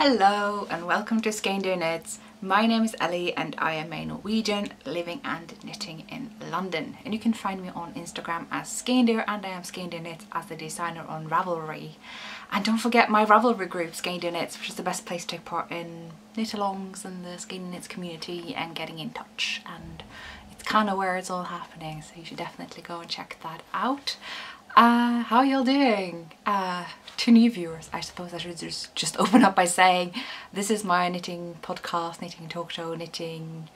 Hello and welcome to Skeindeer Knits. My name is Ellie and I am a Norwegian living and knitting in London. And you can find me on Instagram as Skeindeer, and I am Skeindeer Knits as the designer on Ravelry. And don't forget my Ravelry group, Skeindeer Knits, which is the best place to take part in knit-alongs and the Skeindeer Knits community and getting in touch. And it's kind of where it's all happening, so you should definitely go and check that out. How are y'all doing? To new viewers, I suppose I should just open up by saying this is my knitting podcast, knitting talk show, knitting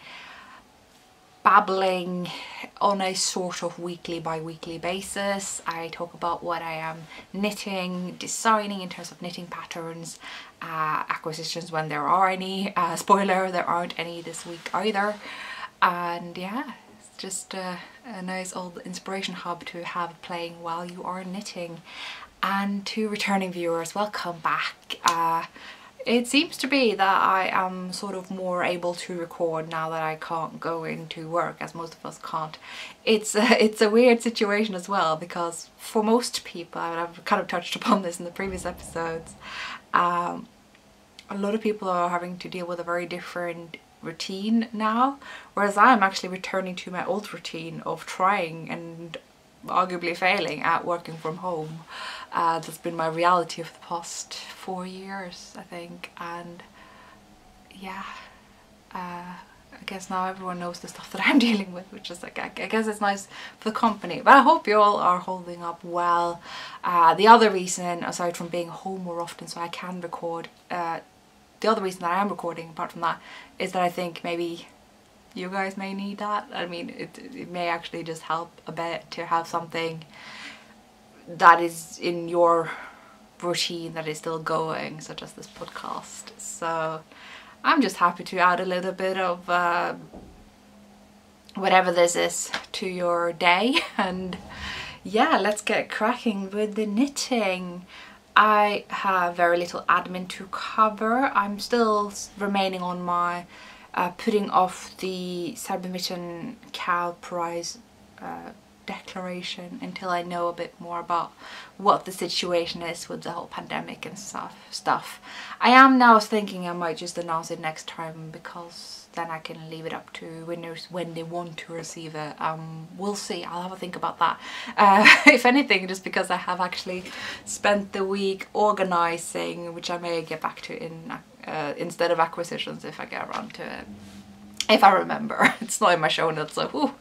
babbling on a sort of weekly bi-weekly basis. I talk about what I am knitting, designing in terms of knitting patterns, acquisitions when there are any. Spoiler, there aren't any this week either. And yeah, it's just a nice old inspiration hub to have playing while you are knitting. And to returning viewers, welcome back. It seems to be that I am sort of more able to record now that I can't go into work, as most of us can't. It's a weird situation as well, because for most people, and I've kind of touched upon this in the previous episodes, a lot of people are having to deal with a very different routine now, whereas I'm actually returning to my old routine of trying and arguably failing at working from home. That's been my reality of the past 4 years, I think, and yeah, I guess now everyone knows the stuff that I'm dealing with, which is like, I guess it's nice for the company. But I hope you all are holding up well. The other reason, aside from being home more often so I can record, the other reason that I am recording apart from that is that I think maybe you guys may need that. I mean, it may actually just help a bit to have something that is in your routine that is still going, such as this podcast. So I'm just happy to add a little bit of whatever this is to your day. And yeah, let's get cracking with the knitting. I have very little admin to cover. I'm still remaining on my putting off the Submission KAL prize declaration until I know a bit more about what the situation is with the whole pandemic and stuff. I am now thinking I might just announce it next time, because then I can leave it up to winners when they want to receive it. We'll see, I'll have a think about that. If anything, just because I have actually spent the week organising, which I may get back to in instead of acquisitions if I get around to it. If I remember. It's not in my show notes, so ooh,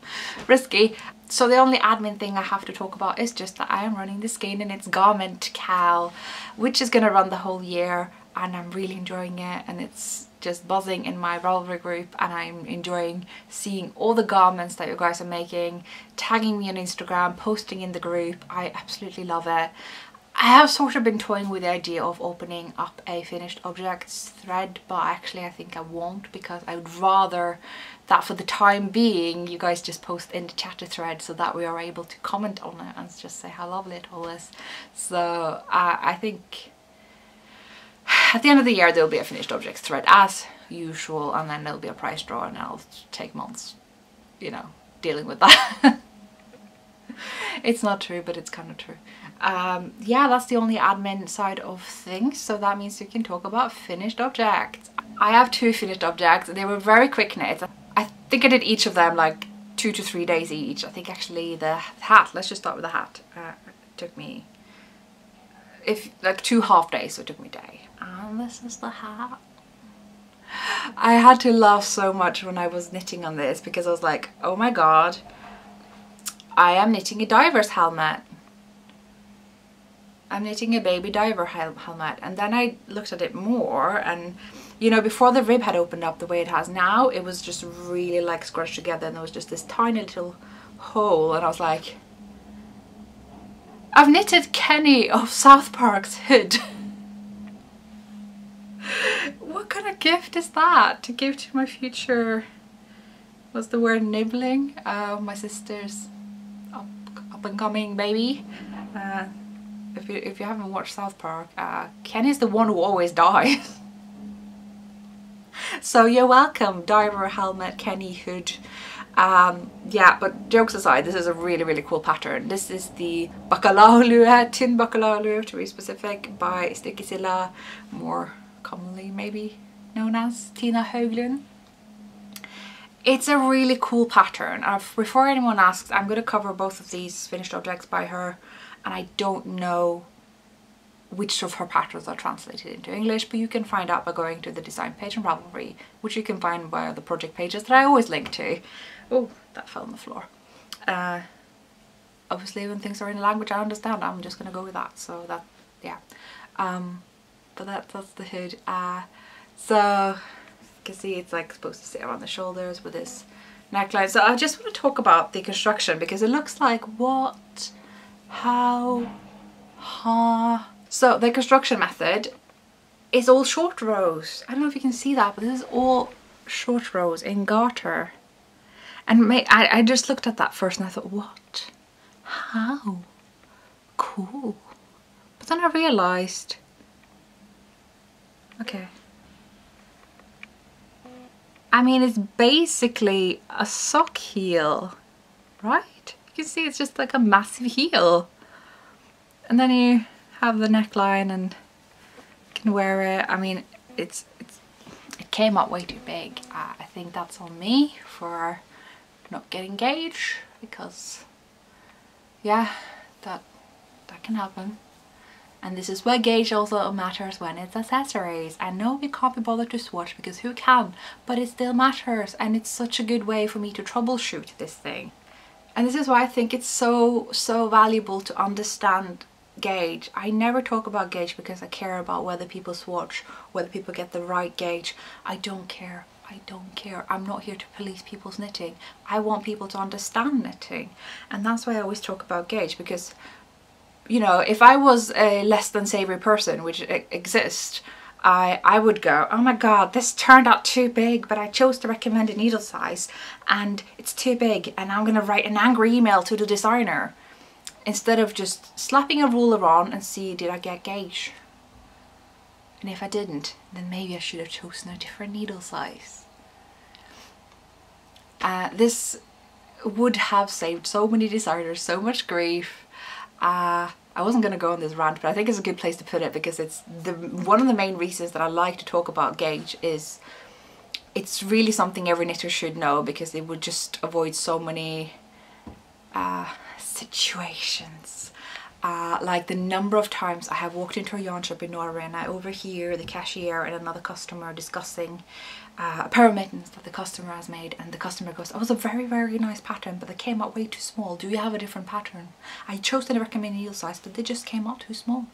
risky. So the only admin thing I have to talk about is just that I am running the Skeindeer Knits garment KAL, which is going to run the whole year, and I'm really enjoying it, and it's just buzzing in my Ravelry group, and I'm enjoying seeing all the garments that you guys are making, tagging me on Instagram, posting in the group. I absolutely love it. I have sort of been toying with the idea of opening up a finished objects thread, but actually I think I won't, because I would rather that for the time being you guys just post in the chapter thread so that we are able to comment on it and just say how lovely it all is. So I think at the end of the year there'll be a finished objects thread as usual, and then there'll be a prize draw, and I'll take months, you know, dealing with that. It's not true, but it's kind of true. Yeah, that's the only admin side of things, so that means we can talk about finished objects. I have 2 finished objects. They were very quick knits. I think I did each of them like 2 to 3 days each. I think actually the hat, let's just start with the hat, it took me like 2 half days, so it took me a day. And this is the hat. I had to laugh so much when I was knitting on this, because I was like, oh my god, I am knitting a diver's helmet. I'm knitting a baby diver helmet. And then I looked at it more, and you know, before the rib had opened up the way it has now, it was just really like scrunched together, and there was just this tiny little hole, and I was like, I've knitted Kenny of South Park's hood. What kind of gift is that to give to my future, what's the word, nibbling, my sister's up and coming baby. If you haven't watched South Park, Kenny's the one who always dies. So you're welcome, diver helmet, Kenny hood. Yeah, but jokes aside, this is a really cool pattern. This is the bacalao lue, tin bacalao lue to be specific, by Sticky Silla, more commonly maybe known as Tina Höglund. It's a really cool pattern. Before anyone asks, I'm going to cover both of these finished objects by her, and I don't know which of her patterns are translated into English, but you can find out by going to the design page on Ravelry, which you can find via the project pages that I always link to. Oh, that fell on the floor. Obviously when things are in a language I understand, I'm just going to go with that. So that, yeah. But that's the hood. So you can see it's like supposed to sit around the shoulders with this neckline. So I just want to talk about the construction because it looks like what, how, huh. So the construction method is all short rows. I don't know if you can see that, but this is all short rows in garter. And I just looked at that first and I thought, what? How? Cool. But then I realised, okay. I mean, it's basically a sock heel, right? You can see it's just like a massive heel. And then you have the neckline and you can wear it. I mean, it came out way too big. I think that's on me for not getting gauge because, yeah, that can happen. And this is where gauge also matters when it's accessories. I know we can't be bothered to swatch because who can, but it still matters, and it's such a good way for me to troubleshoot this thing. And this is why I think it's so valuable to understand gauge. I never talk about gauge because I care about whether people swatch, whether people get the right gauge. I don't care. I don't care. I'm not here to police people's knitting. I want people to understand knitting, and that's why I always talk about gauge, because, you know, if I was a less than savory person, which exists, I would go, oh my god, this turned out too big, but I chose the recommended needle size and it's too big, and I'm gonna write an angry email to the designer, instead of just slapping a ruler on and see, did I get gauge? And if I didn't, then maybe I should have chosen a different needle size. This would have saved so many designers so much grief. I wasn't going to go on this rant, but I think it's a good place to put it, because it's one of the main reasons that I like to talk about gauge is it's really something every knitter should know, because it would just avoid so many situations. Like the number of times I have walked into a yarn shop in Norway and I overhear the cashier and another customer discussing a pair of mittens that the customer has made, and the customer goes, "Oh, it was a very, very nice pattern, but they came out way too small. Do you have a different pattern? I chose the recommended needle size, but they just came out too small."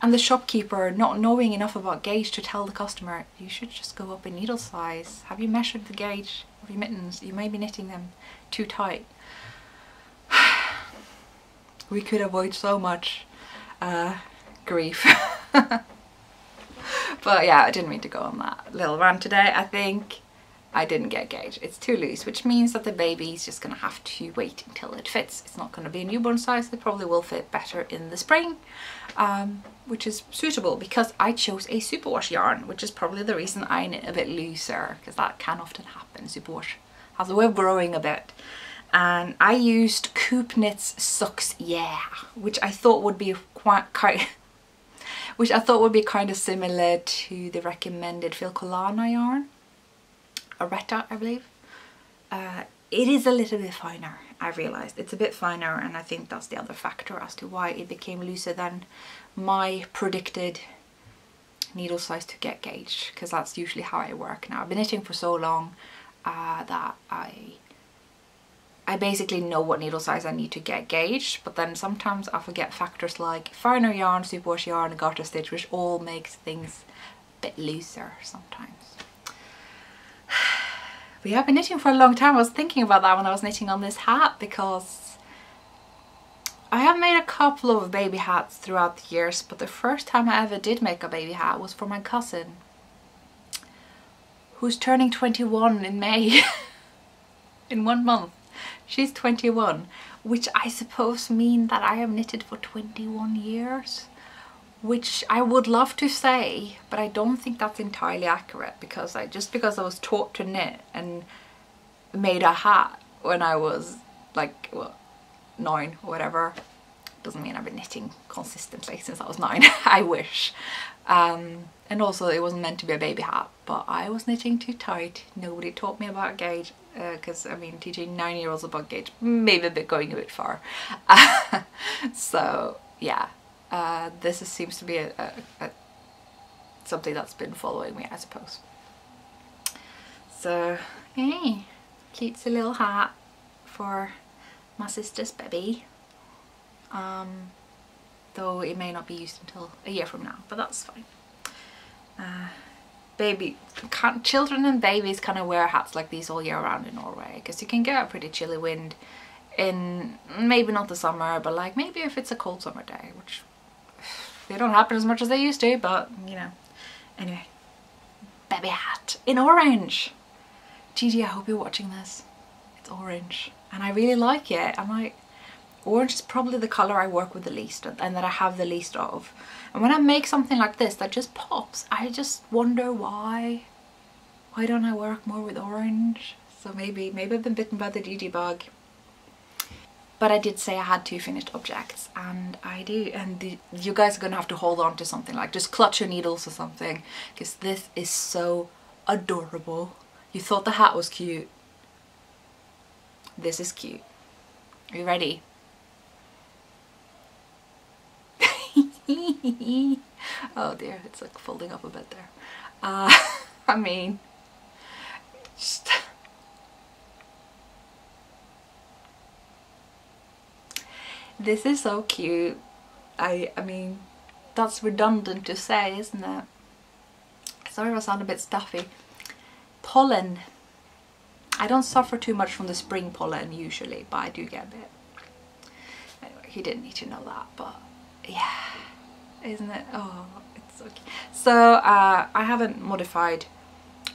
And the shopkeeper, not knowing enough about gauge to tell the customer, "You should just go up in needle size. Have you measured the gauge of your mittens? You may be knitting them too tight." We could avoid so much grief. But yeah, I didn't mean to go on that little rant today. I think I didn't get gauge. It's too loose, which means that the baby's just gonna have to wait until it fits. It's not gonna be a newborn size. It probably will fit better in the spring, which is suitable because I chose a superwash yarn, which is probably the reason I knit a bit looser, because that can often happen. Superwash has a way of growing a bit. And I used Coop Knits Socks Yeah, which I thought would be kind of similar to the recommended Filcolana yarn, Aretta, I believe. It is a little bit finer. I realized it's a bit finer, and I think that's the other factor as to why it became looser than my predicted needle size to get gauged, because that's usually how I work now. I've been knitting for so long that I basically know what needle size I need to get gauged, but then sometimes I forget factors like finer yarn, superwash yarn, and garter stitch, which all makes things a bit looser sometimes. But yeah, I've been knitting for a long time. I was thinking about that when I was knitting on this hat, because I have made a couple of baby hats throughout the years, but the first time I ever did make a baby hat was for my cousin, who's turning 21 in May. In 1 month. She's 21, which I suppose mean that I have knitted for 21 years, which I would love to say, but I don't think that's entirely accurate, because just because I was taught to knit and made a hat when I was like, what, 9 or whatever, doesn't mean I've been knitting consistently since I was 9. I wish. And also it wasn't meant to be a baby hat, but I was knitting too tight. Nobody taught me about gauge, because I mean, teaching 9-year-olds about gauge, maybe going a bit far. So yeah, this seems to be something that's been following me, I suppose. So hey, cutesy little hat for my sister's baby. Though it may not be used until a year from now, but that's fine. Children and babies kind of wear hats like these all year round in Norway, because you can get a pretty chilly wind in, maybe not the summer, but like maybe if it's a cold summer day, which they don't happen as much as they used to, but you know. Anyway, baby hat in orange. Gigi, I hope you're watching this. It's orange and I really like it. I'm like, orange is probably the colour I work with the least and that I have the least of. And when I make something like this that just pops, I just wonder why. Why don't I work more with orange? So maybe I've been bitten by the Gigi bug. But I did say I had 2 finished objects, and I do. And you guys are going to have to hold on to something, like just clutch your needles or something, because this is so adorable. You thought the hat was cute. This is cute. Are you ready? Oh dear, it's like folding up a bit there. I mean, just... This is so cute. I mean, that's redundant to say, isn't it? Sorry if I sound a bit stuffy. Pollen. I don't suffer too much from the spring pollen usually, but I do get a bit. Anyway, you didn't need to know that, but yeah, isn't it? Oh, it's so cute. So I haven't modified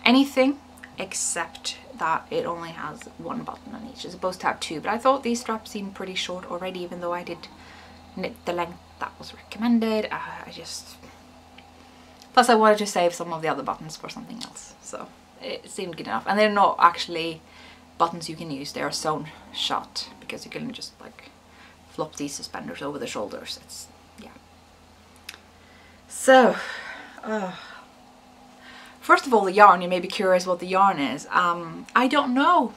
anything except that it only has 1 button on each. It's supposed to have 2, but I thought these straps seemed pretty short already, even though I did knit the length that was recommended. Plus I wanted to save some of the other buttons for something else, so it seemed good enough. And they're not actually buttons you can use, they are sewn shut, because you can just like flop these suspenders over the shoulders. It's, yeah. So first of all, the yarn. You may be curious what the yarn is. I don't know.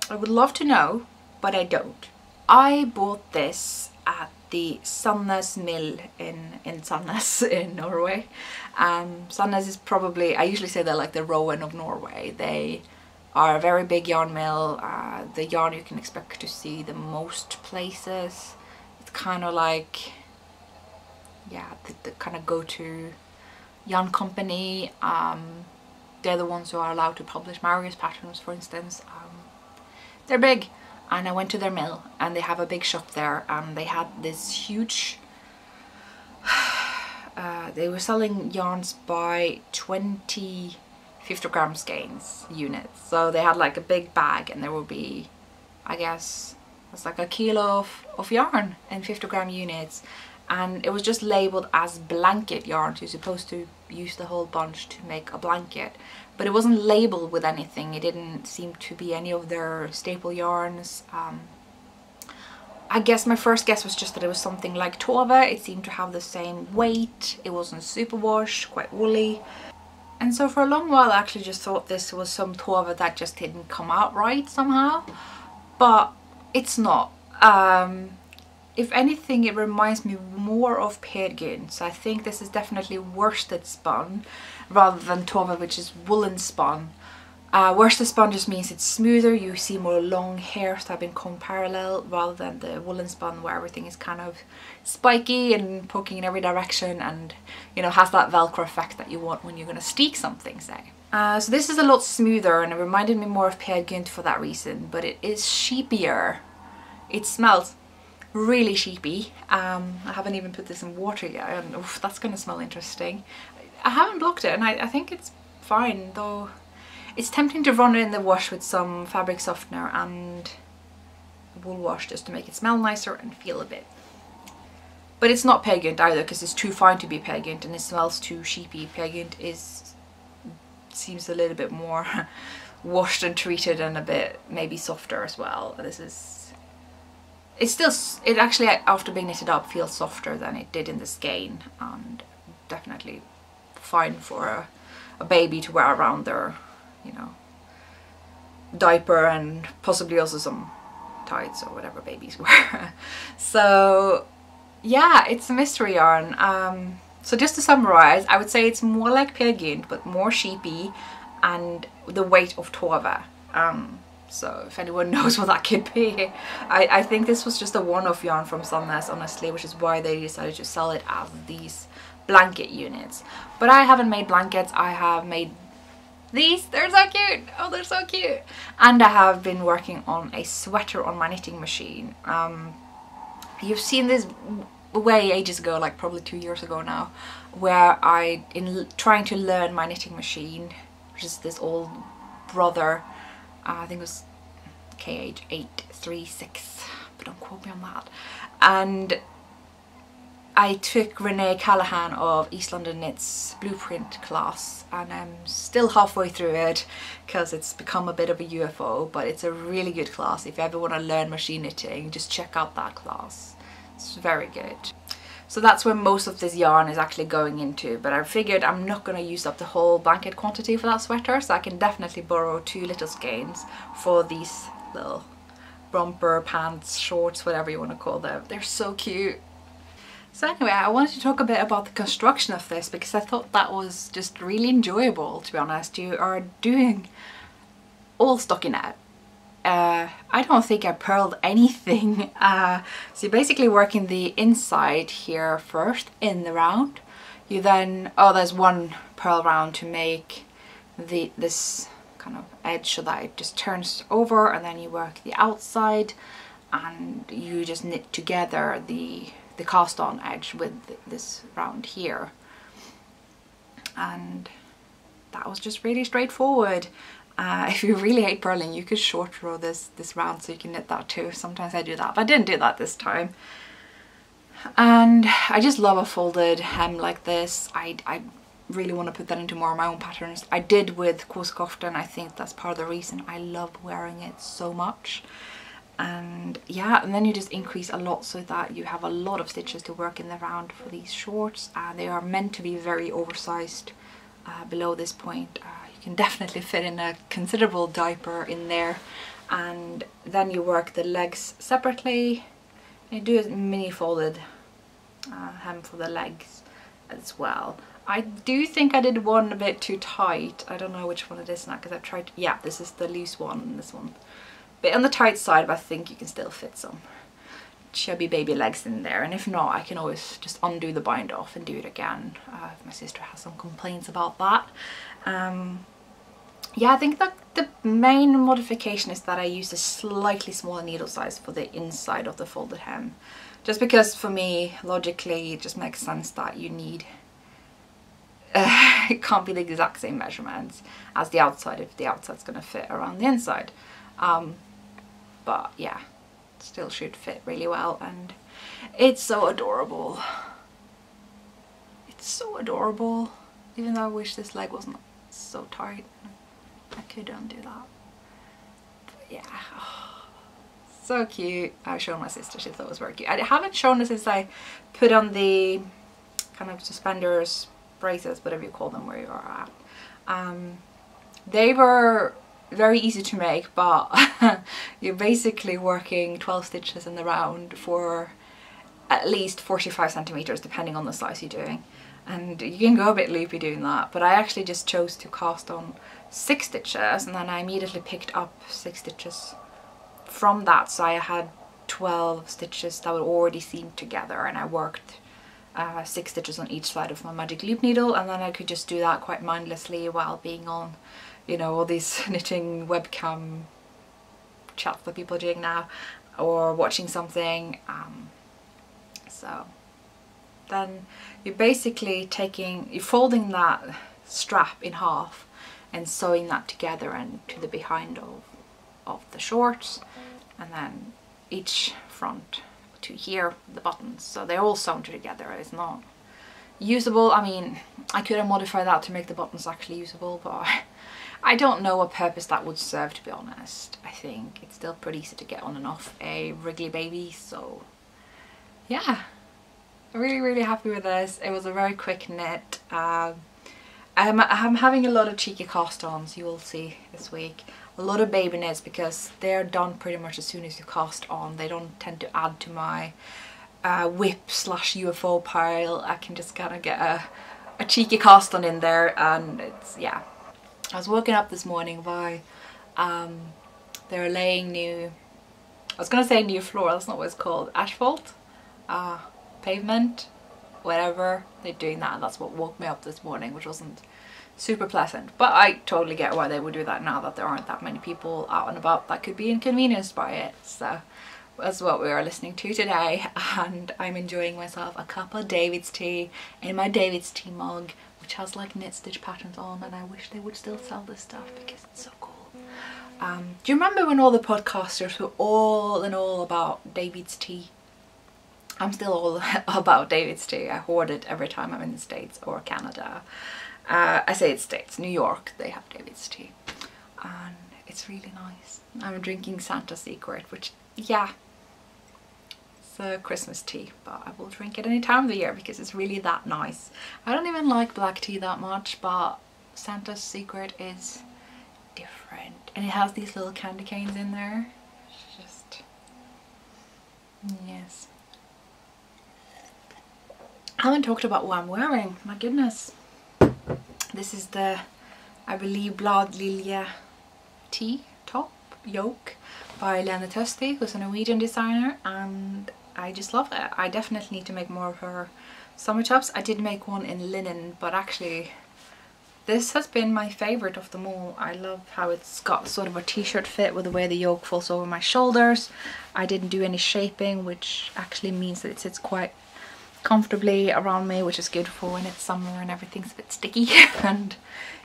I would love to know, but I don't. I bought this at the Sandnes mill in Sandnes in Norway. Sandnes is probably, I usually say they're like the Rowan of Norway. They are a very big yarn mill. The yarn you can expect to see the most places. It's kind of like, yeah, the kind of go-to yarn company. They're the ones who are allowed to publish Marius patterns, for instance. They're big, and I went to their mill and they have a big shop there, and they had this huge they were selling yarns by 20 50-gram skeins units. So they had like a big bag, and there would be, I guess it's like a kilo of yarn in 50-gram units. And it was just labelled as blanket yarn, so you're supposed to use the whole bunch to make a blanket. But it wasn't labelled with anything. It didn't seem to be any of their staple yarns. I guess my first guess was just that it was something like Tove. It seemed to have the same weight. It wasn't superwash, quite woolly. And so for a long while I actually just thought this was some Tove that just didn't come out right somehow. But it's not. If anything, it reminds me more of Peer Gynt. So I think this is definitely worsted spun rather than Tove, which is woolen spun. Worsted spun just means it's smoother, you see more long hairs that have been combed parallel, rather than the woolen spun where everything is kind of spiky and poking in every direction, and you know, has that velcro effect that you want when you're going to steek something, say. So this is a lot smoother, and it reminded me more of Peer Gynt for that reason, but it is sheepier. It smells really sheepy. I haven't even put this in water yet, and oof, that's going to smell interesting. I haven't blocked it, and I think it's fine, though it's tempting to run it in the wash with some fabric softener and wool wash just to make it smell nicer and feel a bit. But it's not Peer Gynt either, because it's too fine to be Peer Gynt and it smells too sheepy. Peer Gynt seems a little bit more washed and treated and a bit maybe softer as well. This is, it actually after being knitted up feels softer than it did in the skein, and definitely fine for a baby to wear around their, you know, diaper, and possibly also some tights or whatever babies wear. So yeah, it's a mystery yarn. So just to summarize, I would say it's more like Peer Gynt, but more sheepy, and the weight of Tove. So if anyone knows what that could be, I think this was just a one-off yarn from Sandnes, honestly, which is why they decided to sell it as these blanket units. But I haven't made blankets. I have made these. They're so cute. Oh, they're so cute. And I have been working on a sweater on my knitting machine. You've seen this way ages ago, like probably 2 years ago now, where in trying to learn my knitting machine, which is this old brother, I think it was KH836, but don't quote me on that. And I took Renee Callahan of East London Knits blueprint class, and I'm still halfway through it because it's become a bit of a UFO, but it's a really good class. If you ever want to learn machine knitting, just check out that class. It's very good. So that's where most of this yarn is actually going into, but I figured I'm not going to use up the whole blanket quantity for that sweater, so I can definitely borrow 2 little skeins for these little romper pants, shorts, whatever you want to call them. They're so cute. So anyway, I wanted to talk a bit about the construction of this, because I thought that was just really enjoyable, to be honest. You are doing all stockinette. I don't think I purled anything. So you're basically working the inside here first in the round. You then, oh, there's one purl round to make this kind of edge so that it just turns over, and then you work the outside and you just knit together the cast on edge with this round here. And that was just really straightforward. If you really hate purling, you could short row this round so you can knit that too. Sometimes I do that, but I didn't do that this time. And I just love a folded hem like this. I really want to put that into more of my own patterns. I did with Kosekofta, and I think that's part of the reason I love wearing it so much. And yeah, and then you just increase a lot so that you have a lot of stitches to work in the round for these shorts. They are meant to be very oversized below this point. You can definitely fit in a considerable diaper in there. And then you work the legs separately. You do a mini folded hem for the legs as well. I do think I did one a bit too tight. I don't know which one it is now, because I've tried, yeah, this is the loose one, and this one bit on the tight side, but I think you can still fit some chubby baby legs in there. And if not, I can always just undo the bind off and do it again if my sister has some complaints about that. Yeah, I think that the main modification is that I use a slightly smaller needle size for the inside of the folded hem, just because for me logically it just makes sense that you need it can't be the exact same measurements as the outside if the outside's going to fit around the inside. But yeah, it still should fit really well, and it's so adorable. It's so adorable, even though I wish this leg wasn't so tight. I could undo that. But yeah, oh, so cute. I've shown my sister, she thought it was very cute. I haven't shown it since I put on the kind of suspenders, braces, whatever you call them, where you are at. They were very easy to make, but you're basically working 12 stitches in the round for at least 45 centimeters, depending on the size you're doing. And you can go a bit loopy doing that, but I actually just chose to cast on 6 stitches, and then I immediately picked up 6 stitches from that, so I had 12 stitches that were already seamed together, and I worked 6 stitches on each side of my magic loop needle, and then I could just do that quite mindlessly while being on, you know, all these knitting webcam chats that people are doing now, or watching something. So then you're basically you're folding that strap in half and sewing that together and to the behind of the shorts, and then each front to here, the buttons, so they're all sewn together. It's not usable. I mean, I could have modified that to make the buttons actually usable, but I don't know what purpose that would serve, to be honest. I think it's still pretty easy to get on and off a wriggly baby, so yeah. really happy with this. It was a very quick knit. I'm having a lot of cheeky cast-ons, you will see this week. A lot of baby knits because they're done pretty much as soon as you cast on. They don't tend to add to my whip / UFO pile. I can just kind of get a cheeky cast on in there, and it's, yeah. I was woken up this morning by they're laying new, I was gonna say new floor, that's not what it's called, asphalt, pavement, whatever. They're doing that, and that's what woke me up this morning, which wasn't super pleasant. But I totally get why they would do that now that there aren't that many people out and about that could be inconvenienced by it. So that's what we are listening to today, and I'm enjoying myself a cup of David's tea in my David's tea mug, which has like knit stitch patterns on, and I wish they would still sell this stuff because it's so cool. Do you remember when all the podcasters were all in all about David's tea? I'm still all about David's tea. I hoard it every time I'm in the States or Canada. I say it's States, New York, they have David's tea, and it's really nice. I'm drinking Santa's Secret, which, yeah, it's a Christmas tea, but I will drink it any time of the year because it's really that nice. I don't even like black tea that much, but Santa's Secret is different, and it has these little candy canes in there. It's just, yes. I haven't talked about what I'm wearing, my goodness. This is the, I believe, Blad Lilje tee top yoke by Lene Tøsti, who's a Norwegian designer, and I just love it. I definitely need to make more of her summer tops. I did make one in linen, but actually this has been my favourite of them all. I love how it's got sort of a t-shirt fit with the way the yoke falls over my shoulders. I didn't do any shaping, which actually means that it sits quite comfortably around me, which is good for when it's summer and everything's a bit sticky. And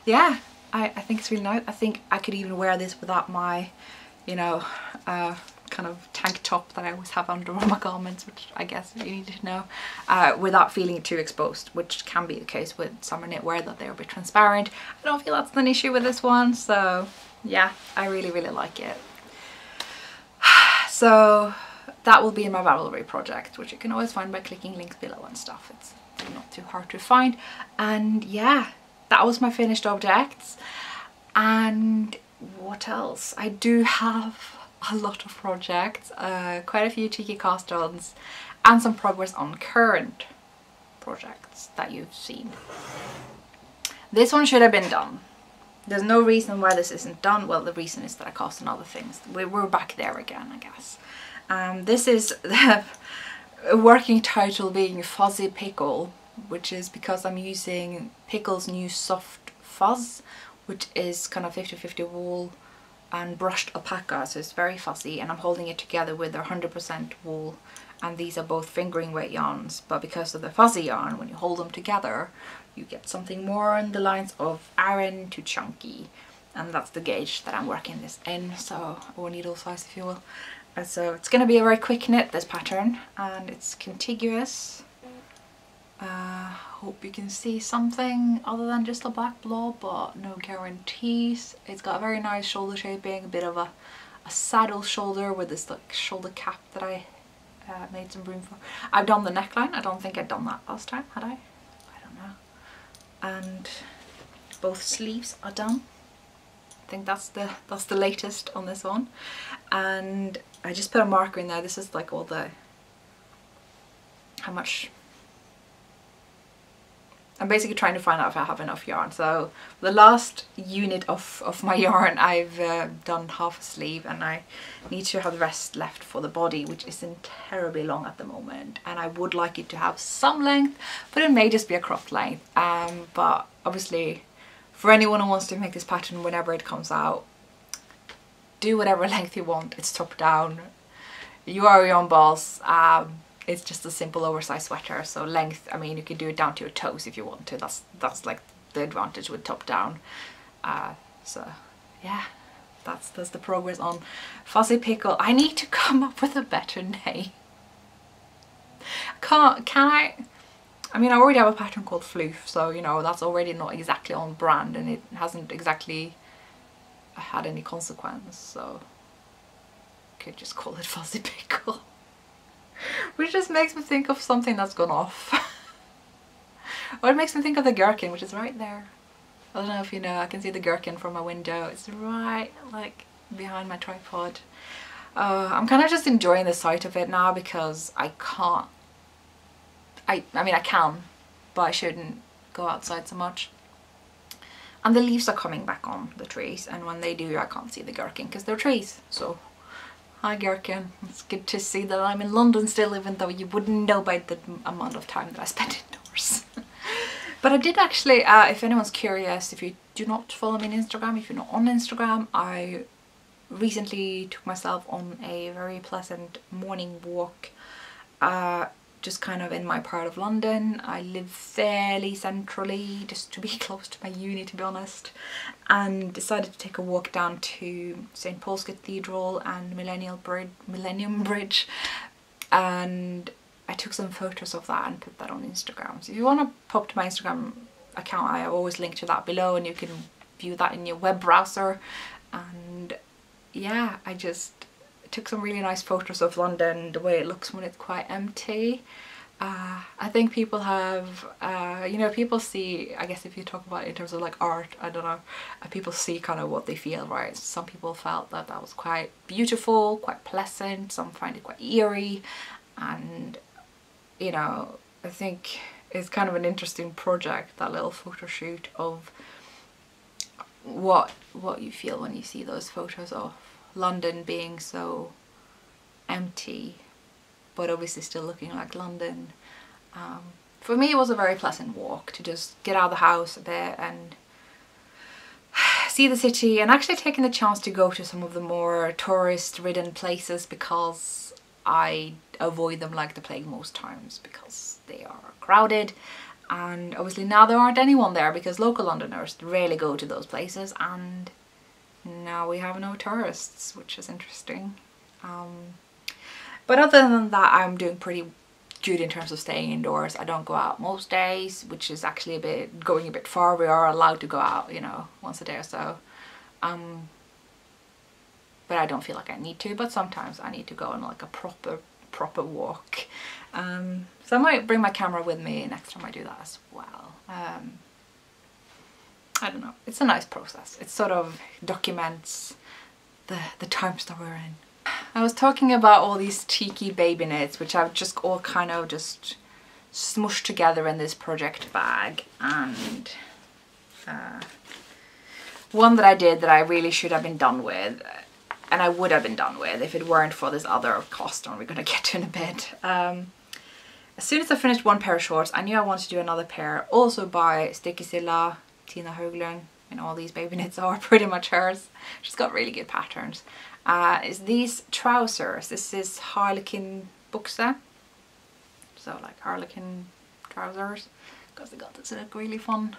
yeah, I think it's really nice. I think I could even wear this without my, you know, kind of tank top that I always have under all my garments, which I guess you need to know, without feeling too exposed, which can be the case with summer knitwear, that they're a bit transparent. I don't feel that's an issue with this one, so yeah, I really like it. So that will be in my Ravelry project, which you can always find by clicking links below and stuff. It's not too hard to find. And yeah, that was my finished objects. And what else? I do have a lot of projects, quite a few cheeky cast-ons, and some progress on current projects that you've seen. This one should have been done. There's no reason why this isn't done. Well, the reason is that I cast on other things. We're back there again, I guess. This is the working title being Fuzzy Pickle, which is because I'm using Pickle's new soft fuzz, which is kind of 50-50 wool and brushed alpaca, so it's very fuzzy, and I'm holding it together with their 100% wool, and these are both fingering weight yarns, but because of the fuzzy yarn, when you hold them together you get something more in the lines of Aran to chunky, and that's the gauge that I'm working this in, so, or needle size if you will. So it's going to be a very quick knit, this pattern, and it's contiguous. Hope you can see something other than just a black blob, but no guarantees. It's got a very nice shoulder shaping, a bit of a saddle shoulder with this like shoulder cap that I made some room for. I've done the neckline. I don't think I'd done that last time, had I? I don't know. And both sleeves are done. I think that's the latest on this one. And I just put a marker in there. This is like all the, how much, I'm basically trying to find out if I have enough yarn. So the last unit of my yarn, I've done half a sleeve, and I need to have the rest left for the body, which isn't terribly long at the moment, and I would like it to have some length, but it may just be a cropped length. But obviously for anyone who wants to make this pattern whenever it comes out, do whatever length you want. It's top down, you are your own boss. It's just a simple oversized sweater, so length, I mean, you can do it down to your toes if you want to. That's like the advantage with top down. So yeah, that's the progress on Fuzzy Pickle. I need to come up with a better name. Can I? I mean, I already have a pattern called Floof, so you know that's already not exactly on brand, and it hasn't exactly had any consequence, so I could just call it Fuzzy Pickle. which just makes me think of something that's gone off. Or it makes me think of the gherkin, which is right there. I don't know if you know, I can see the gherkin from my window. It's right like behind my tripod. I'm kind of just enjoying the sight of it now because I can't, I mean I can, but I shouldn't go outside so much. And the leaves are coming back on the trees, and when they do I can't see the gherkin because they're trees. So hi gherkin, it's good to see that I'm in London still, even though you wouldn't know by the amount of time that I spent indoors. But I did actually, if anyone's curious, if you do not follow me on Instagram, if you're not on Instagram, I recently took myself on a very pleasant morning walk, just kind of in my part of London. I live fairly centrally, just to be close to my uni, to be honest, and decided to take a walk down to St. Paul's Cathedral and Millennium Bridge, and I took some photos of that and put that on Instagram. So if you want to pop to my Instagram account, I always link to that below, and you can view that in your web browser. And yeah, I just took some really nice photos of London, the way it looks when it's quite empty. I think people have, you know, people see, I guess if you talk about it in terms of like art, I don't know, people see kind of what they feel, right? Some people felt that that was quite beautiful, quite pleasant, some find it quite eerie, and you know, I think it's kind of an interesting project, that little photo shoot, of what you feel when you see those photos of London being so empty, but obviously still looking like London. For me it was a very pleasant walk to just get out of the house a bit and see the city, and actually taking the chance to go to some of the more tourist ridden places, because I avoid them like the plague most times because they are crowded, and obviously now there aren't anyone there because local Londoners rarely go to those places, and now we have no tourists, which is interesting. But other than that, I'm doing pretty good in terms of staying indoors. I don't go out most days, which is actually going a bit far. We are allowed to go out, you know, once a day or so. But I don't feel like I need to, but sometimes I need to go on like a proper walk. So I might bring my camera with me next time I do that as well. I don't know, it's a nice process. It sort of documents the times that we're in. I was talking about all these cheeky baby knits, which I've just all kind of just smushed together in this project bag, and one that I did that I really should have been done with, and I would have been done with if it weren't for this other costume we're going to get to in a bit. As soon as I finished one pair of shorts, I knew I wanted to do another pair, also by Stickisilla, Tina Höglund, and all these baby knits are pretty much hers. She's got really good patterns. Is these trousers. This is Harlequin Buxa, so like Harlequin Trousers, because they got this like really fun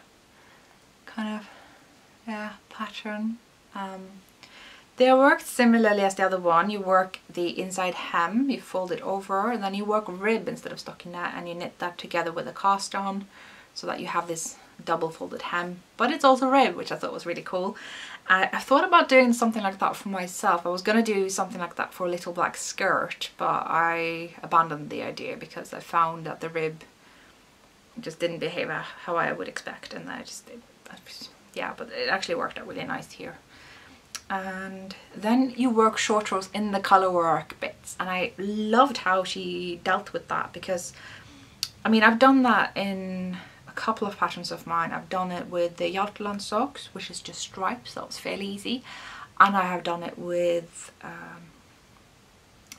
kind of, yeah, pattern. They work similarly as the other one. You work the inside hem, you fold it over, and then you work rib instead of stockinette, and you knit that together with a cast on so that you have this double folded hem, but it's also rib, which I thought was really cool. I thought about doing something like that for myself. I was gonna do something like that for a little black skirt, but I abandoned the idea because I found that the rib just didn't behave how I would expect, and yeah, but it actually worked out really nice here. And then you work short rows in the colour work bits, and I loved how she dealt with that, because I mean I've done that in a couple of patterns of mine. I've done it with the Untitled socks, which is just stripes, that was fairly easy, and I have done it with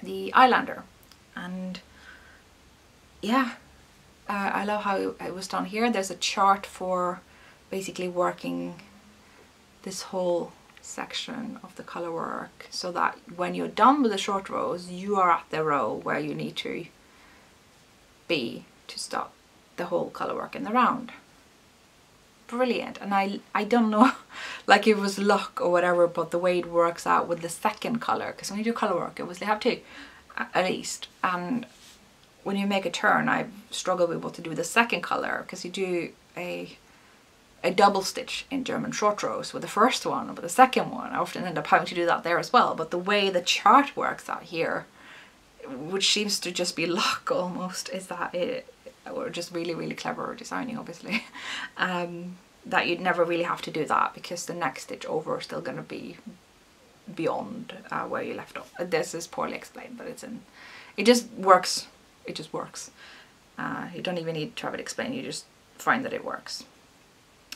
the eyelander, and yeah, I love how it was done here. There's a chart for basically working this whole section of the colour work, so that when you're done with the short rows, you are at the row where you need to be to start the whole colour work in the round. Brilliant. And I don't know like it was luck or whatever, but the way it works out with the second colour, because when you do colour work you obviously have two at least, and when you make a turn I struggle with what to do with the second colour, because you do a double stitch in German short rows with the first one, but the second one I often end up having to do that there as well. But the way the chart works out here, which seems to just be luck almost, is that or just really, really clever designing, obviously, that you'd never really have to do that, because the next stitch over is still going to be beyond where you left off. This is poorly explained, but it just works. It just works. You don't even need to have it explained, you just find that it works.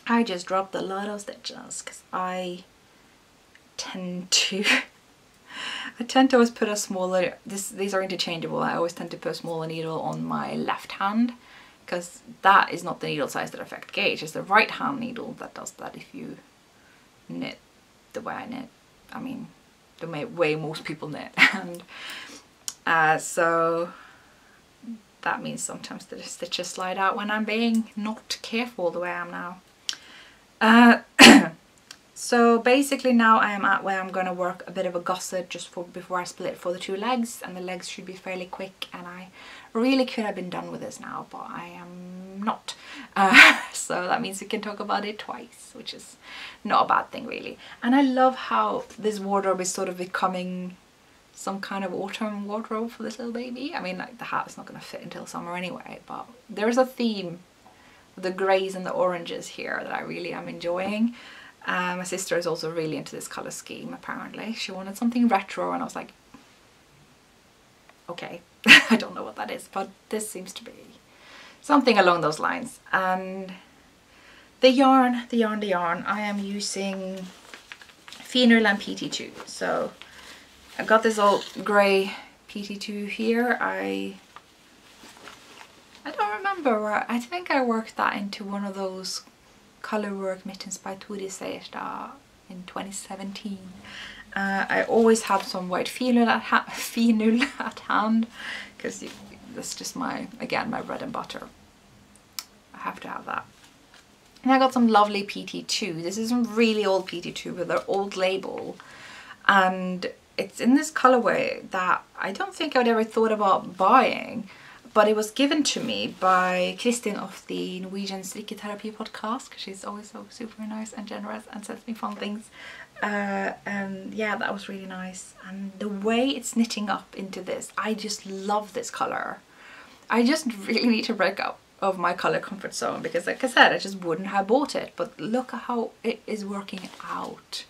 I just dropped a lot of stitches because I tend to always put a smaller, these are interchangeable, I always tend to put a smaller needle on my left hand, because that is not the needle size that affects gauge, it's the right hand needle that does that if you knit the way I knit. I mean, the way most people knit. And so that means sometimes the stitches slide out when I'm being not careful the way I am now. So basically now I am at where I'm going to work a bit of a gusset just before I split for the two legs, and the legs should be fairly quick, and I really could have been done with this now, but I am not. So that means we can talk about it twice, which is not a bad thing really. And I love how this wardrobe is sort of becoming some kind of autumn wardrobe for this little baby. I mean, like, the hat is not going to fit until summer anyway, but there's a theme with the greys and the oranges here that I really am enjoying. My sister is also really into this colour scheme, apparently. She wanted something retro, and I was like, okay. I don't know what that is, but this seems to be something along those lines. And the yarn, I am using Fenrir and PT2. So I got this old grey PT2 here. I don't remember where, I think I worked that into one of those Colourwork Mittens by Turi Seierstad in 2017. I always have some white fenul at hand, because that's just again my bread and butter. I have to have that. And I got some lovely PT2. This is some really old PT2 with their old label, and it's in this colorway that I don't think I'd ever thought about buying, but it was given to me by Kristin of the Norwegian Strikketerapi podcast, because she's always so super nice and generous and sends me fun things. And yeah, that was really nice. And the way it's knitting up into this, I just love this color. I just really need to break out of my color comfort zone, because like I said, I just wouldn't have bought it. But look at how it is working out.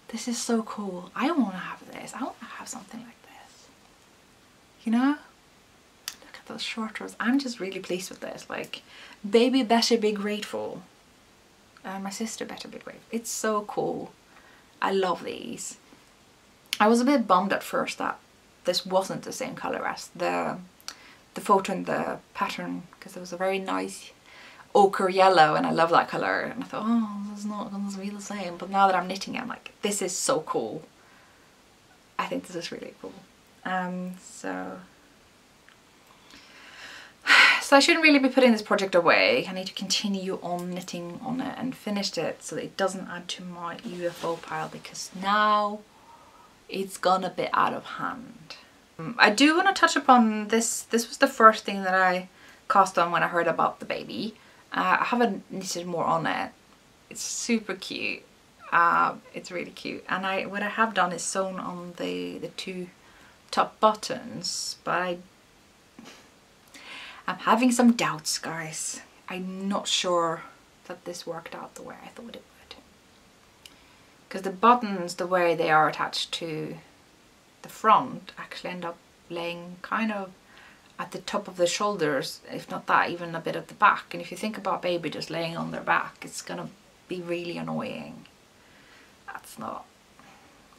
This is so cool. I want to have this. I want to have something like this. You know? Those shorters. I'm just really pleased with this. Like, baby better be grateful, and my sister better be grateful. It's so cool. I love these. I was a bit bummed at first that this wasn't the same color as the photo in the pattern, because it was a very nice ochre yellow, and I love that color, and I thought, oh, this is not going to be the same. But now that I'm knitting it, I'm like, this is so cool. I think this is really cool. So I shouldn't really be putting this project away. I need to continue on knitting on it and finish it so that it doesn't add to my UFO pile, because now it's gone a bit out of hand. I do want to touch upon this. This was the first thing that I cast on when I heard about the baby. I haven't knitted more on it. It's super cute. It's really cute. And what I have done is sewn on the two top buttons, but I'm having some doubts, guys. I'm not sure that this worked out the way I thought it would. Because the buttons, the way they are attached to the front, actually end up laying kind of at the top of the shoulders, if not that, even a bit at the back. And if you think about baby just laying on their back, it's gonna be really annoying. That's not.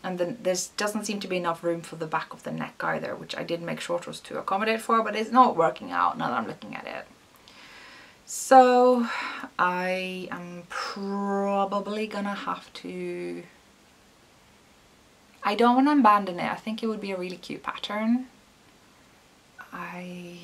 And then there doesn't seem to be enough room for the back of the neck either, which I did make shorters to accommodate for, but it's not working out now that I'm looking at it. So I am probably gonna have to... I don't want to abandon it. I think it would be a really cute pattern. I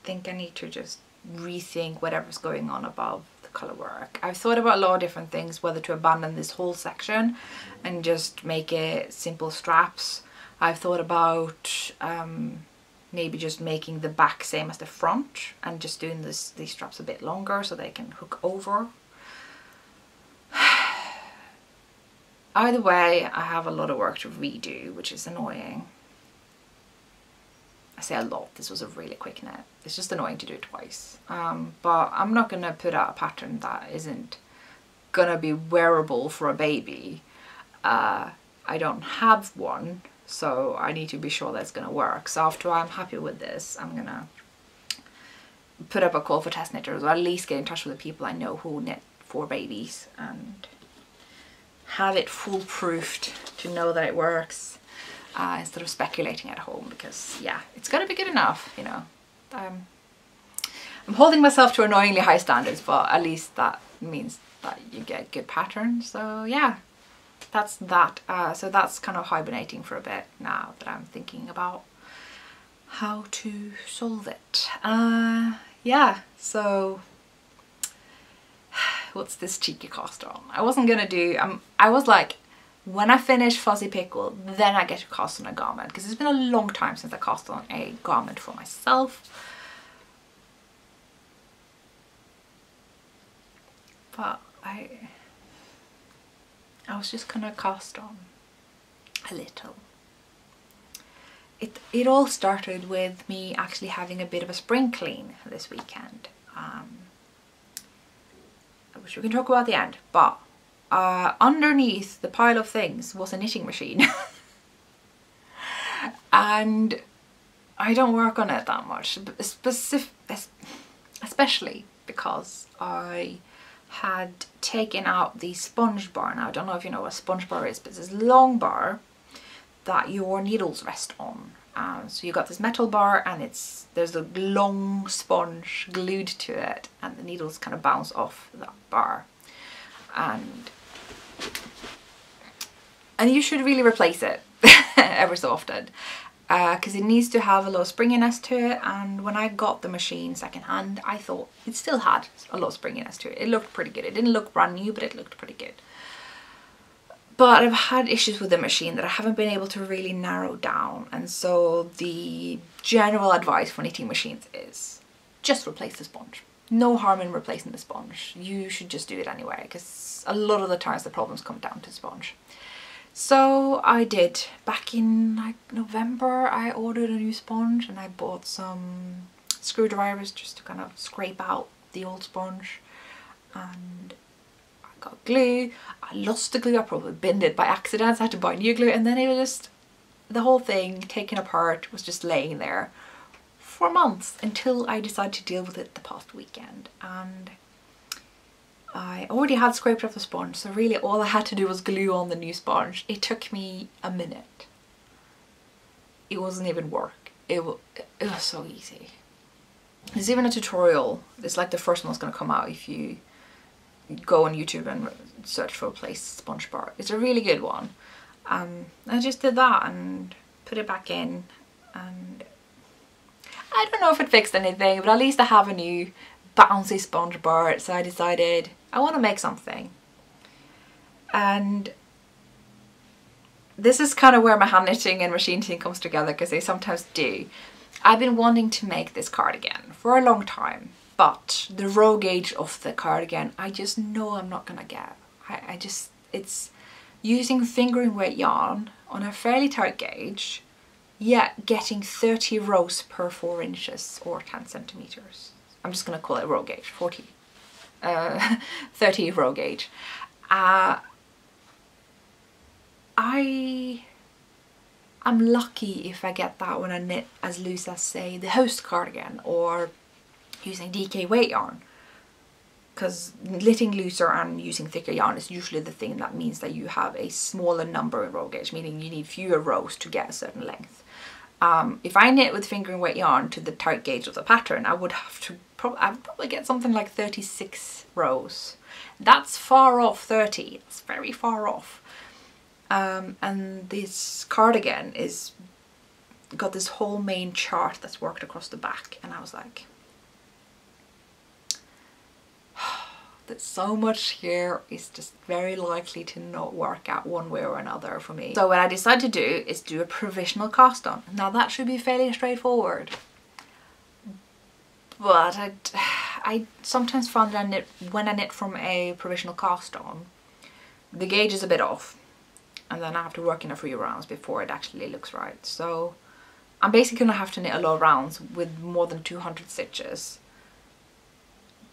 think I need to just rethink whatever's going on above the colour work. I've thought about a lot of different things, whether to abandon this whole section and just make it simple straps. I've thought about maybe just making the back same as the front and just doing these straps a bit longer so they can hook over. Either way, I have a lot of work to redo, which is annoying. I say a lot, this was a really quick knit. It's just annoying to do it twice. But I'm not gonna put out a pattern that isn't gonna be wearable for a baby. I don't have one, so I need to be sure that it's gonna work. So after I'm happy with this, I'm gonna put up a call for test knitters, or at least get in touch with the people I know who knit for babies and have it foolproofed to know that it works, instead of speculating at home, because yeah, it's gotta be good enough, you know. I'm holding myself to annoyingly high standards, but at least that means that you get good patterns. So yeah, that's that. So that's kind of hibernating for a bit now that I'm thinking about how to solve it. Yeah, so what's this cheeky cast on? I wasn't gonna do, I was like, when I finish Fuzzy Pickle, then I get to cast on a garment, because it's been a long time since I cast on a garment for myself. But I was just gonna cast on a little. It all started with me actually having a bit of a spring clean this weekend, which we can talk about at the end. But underneath the pile of things was a knitting machine. And I don't work on it that much, especially because I had taken out the sponge bar. Now I don't know if you know what a sponge bar is, but it's this long bar that your needles rest on. So you got this metal bar, and there's a long sponge glued to it, and the needles kind of bounce off that bar. And you should really replace it every so often, because it needs to have a lot of springiness to it. And when I got the machine secondhand, I thought it still had a lot of springiness to it. It looked pretty good. It didn't look brand new, but it looked pretty good. But I've had issues with the machine that I haven't been able to really narrow down. And so the general advice for knitting machines is just replace the sponge. No harm in replacing the sponge. You should just do it anyway, because a lot of the times the problems come down to sponge. So I did. Back in like November, I ordered a new sponge, and I bought some screwdrivers just to kind of scrape out the old sponge. And I got glue. I lost the glue. I probably binned it by accident. So I had to buy new glue, and then it was just, the whole thing taken apart was just laying there for months until I decided to deal with it the past weekend. And I already had scraped off the sponge, so really all I had to do was glue on the new sponge. It took me a minute. It wasn't even work. It was so easy. There's even a tutorial. It's like the first one that's going to come out if you go on YouTube and search for replace sponge bar. It's a really good one. I just did that and put it back in, and I don't know if it fixed anything, but at least I have a new bouncy sponge bar. So I decided I want to make something. And this is kind of where my hand knitting and machine knitting comes together, because they sometimes do. I've been wanting to make this cardigan for a long time, but the row gauge of the cardigan I just know I'm not gonna get. It's using fingering weight yarn on a fairly tight gauge, yet getting 30 rows per 4 inches or 10 centimeters. I'm just gonna call it row gauge, 30 row gauge. I'm lucky if I get that when I knit as loose as, say, the host cardigan, or using DK weight yarn, because knitting looser and using thicker yarn is usually the thing that means that you have a smaller number in row gauge, meaning you need fewer rows to get a certain length. If I knit with fingering weight yarn to the tight gauge of the pattern, I would have to I would probably get something like 36 rows. That's far off 30. It's very far off. And this cardigan is got this whole main chart that's worked across the back, and I was like, that so much here is just very likely to not work out one way or another for me. So what I decided to do is do a provisional cast on. Now that should be fairly straightforward, but I sometimes find that when I knit from a provisional cast on, the gauge is a bit off, and then I have to work in a few rounds before it actually looks right. So I'm basically gonna have to knit a lot of rounds with more than 200 stitches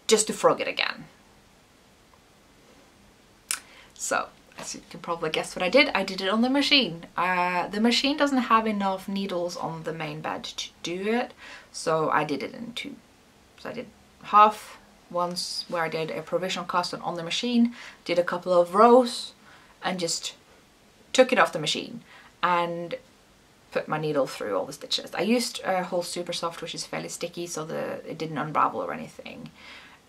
just to frog it again. So, as you can probably guess what I did it on the machine. The machine doesn't have enough needles on the main bed to do it, so I did it in two. So I did half once where I did a provisional cast on the machine, did a couple of rows, and just took it off the machine and put my needle through all the stitches. I used Whole Super Soft, which is fairly sticky, so it didn't unravel or anything.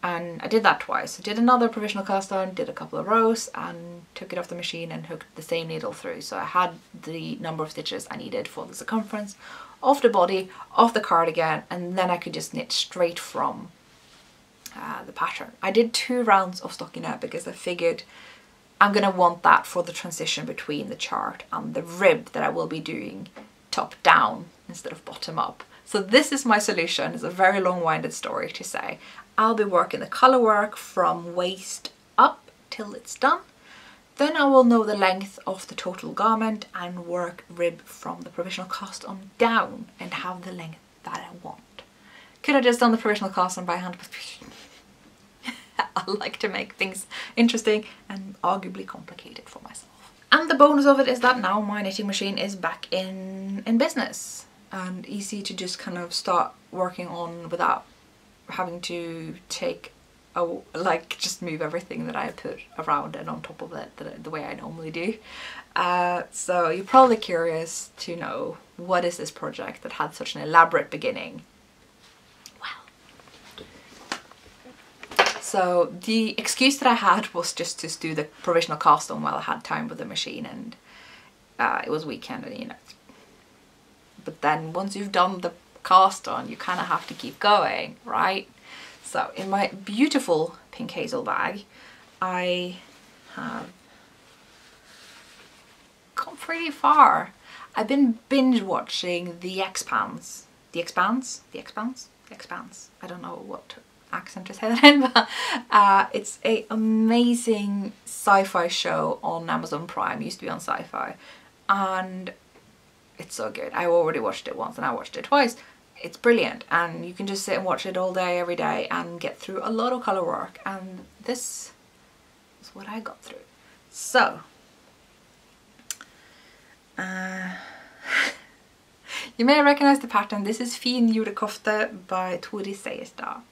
And I did that twice. I did another provisional cast on, did a couple of rows, and took it off the machine and hooked the same needle through. So I had the number of stitches I needed for the circumference of the body, of the cardigan, and then I could just knit straight from the pattern. I did 2 rounds of stockinette because I figured I'm gonna want that for the transition between the chart and the rib that I will be doing top down instead of bottom up. So this is my solution. It's a very long-winded story to say. I'll be working the color work from waist up till it's done. Then I will know the length of the total garment and work rib from the provisional cast on down and have the length that I want. Could I just done the provisional cast on by hand? I like to make things interesting and arguably complicated for myself. And the bonus of it is that now my knitting machine is back in business and easy to just kind of start working on without having to take just move everything that I put around and on top of it the way I normally do. So you're probably curious to know, what is this project that had such an elaborate beginning? So the excuse that I had was just to do the provisional cast on while I had time with the machine, and it was weekend, and you know. But then once you've done the cast on, you kind of have to keep going, right? So in my beautiful pink hazel bag, I have gone pretty far. I've been binge watching The Expanse. The Expanse? The Expanse? The Expanse. I don't know what accent to say that in, but it's an amazing sci-fi show on Amazon Prime. It used to be on Sci-Fi, and it's so good. I already watched it once and I watched it twice. It's brilliant, and you can just sit and watch it all day, every day, and get through a lot of colour work, and this is what I got through. So you may recognise the pattern. This is Fin Julekofte by Tori Seierstad.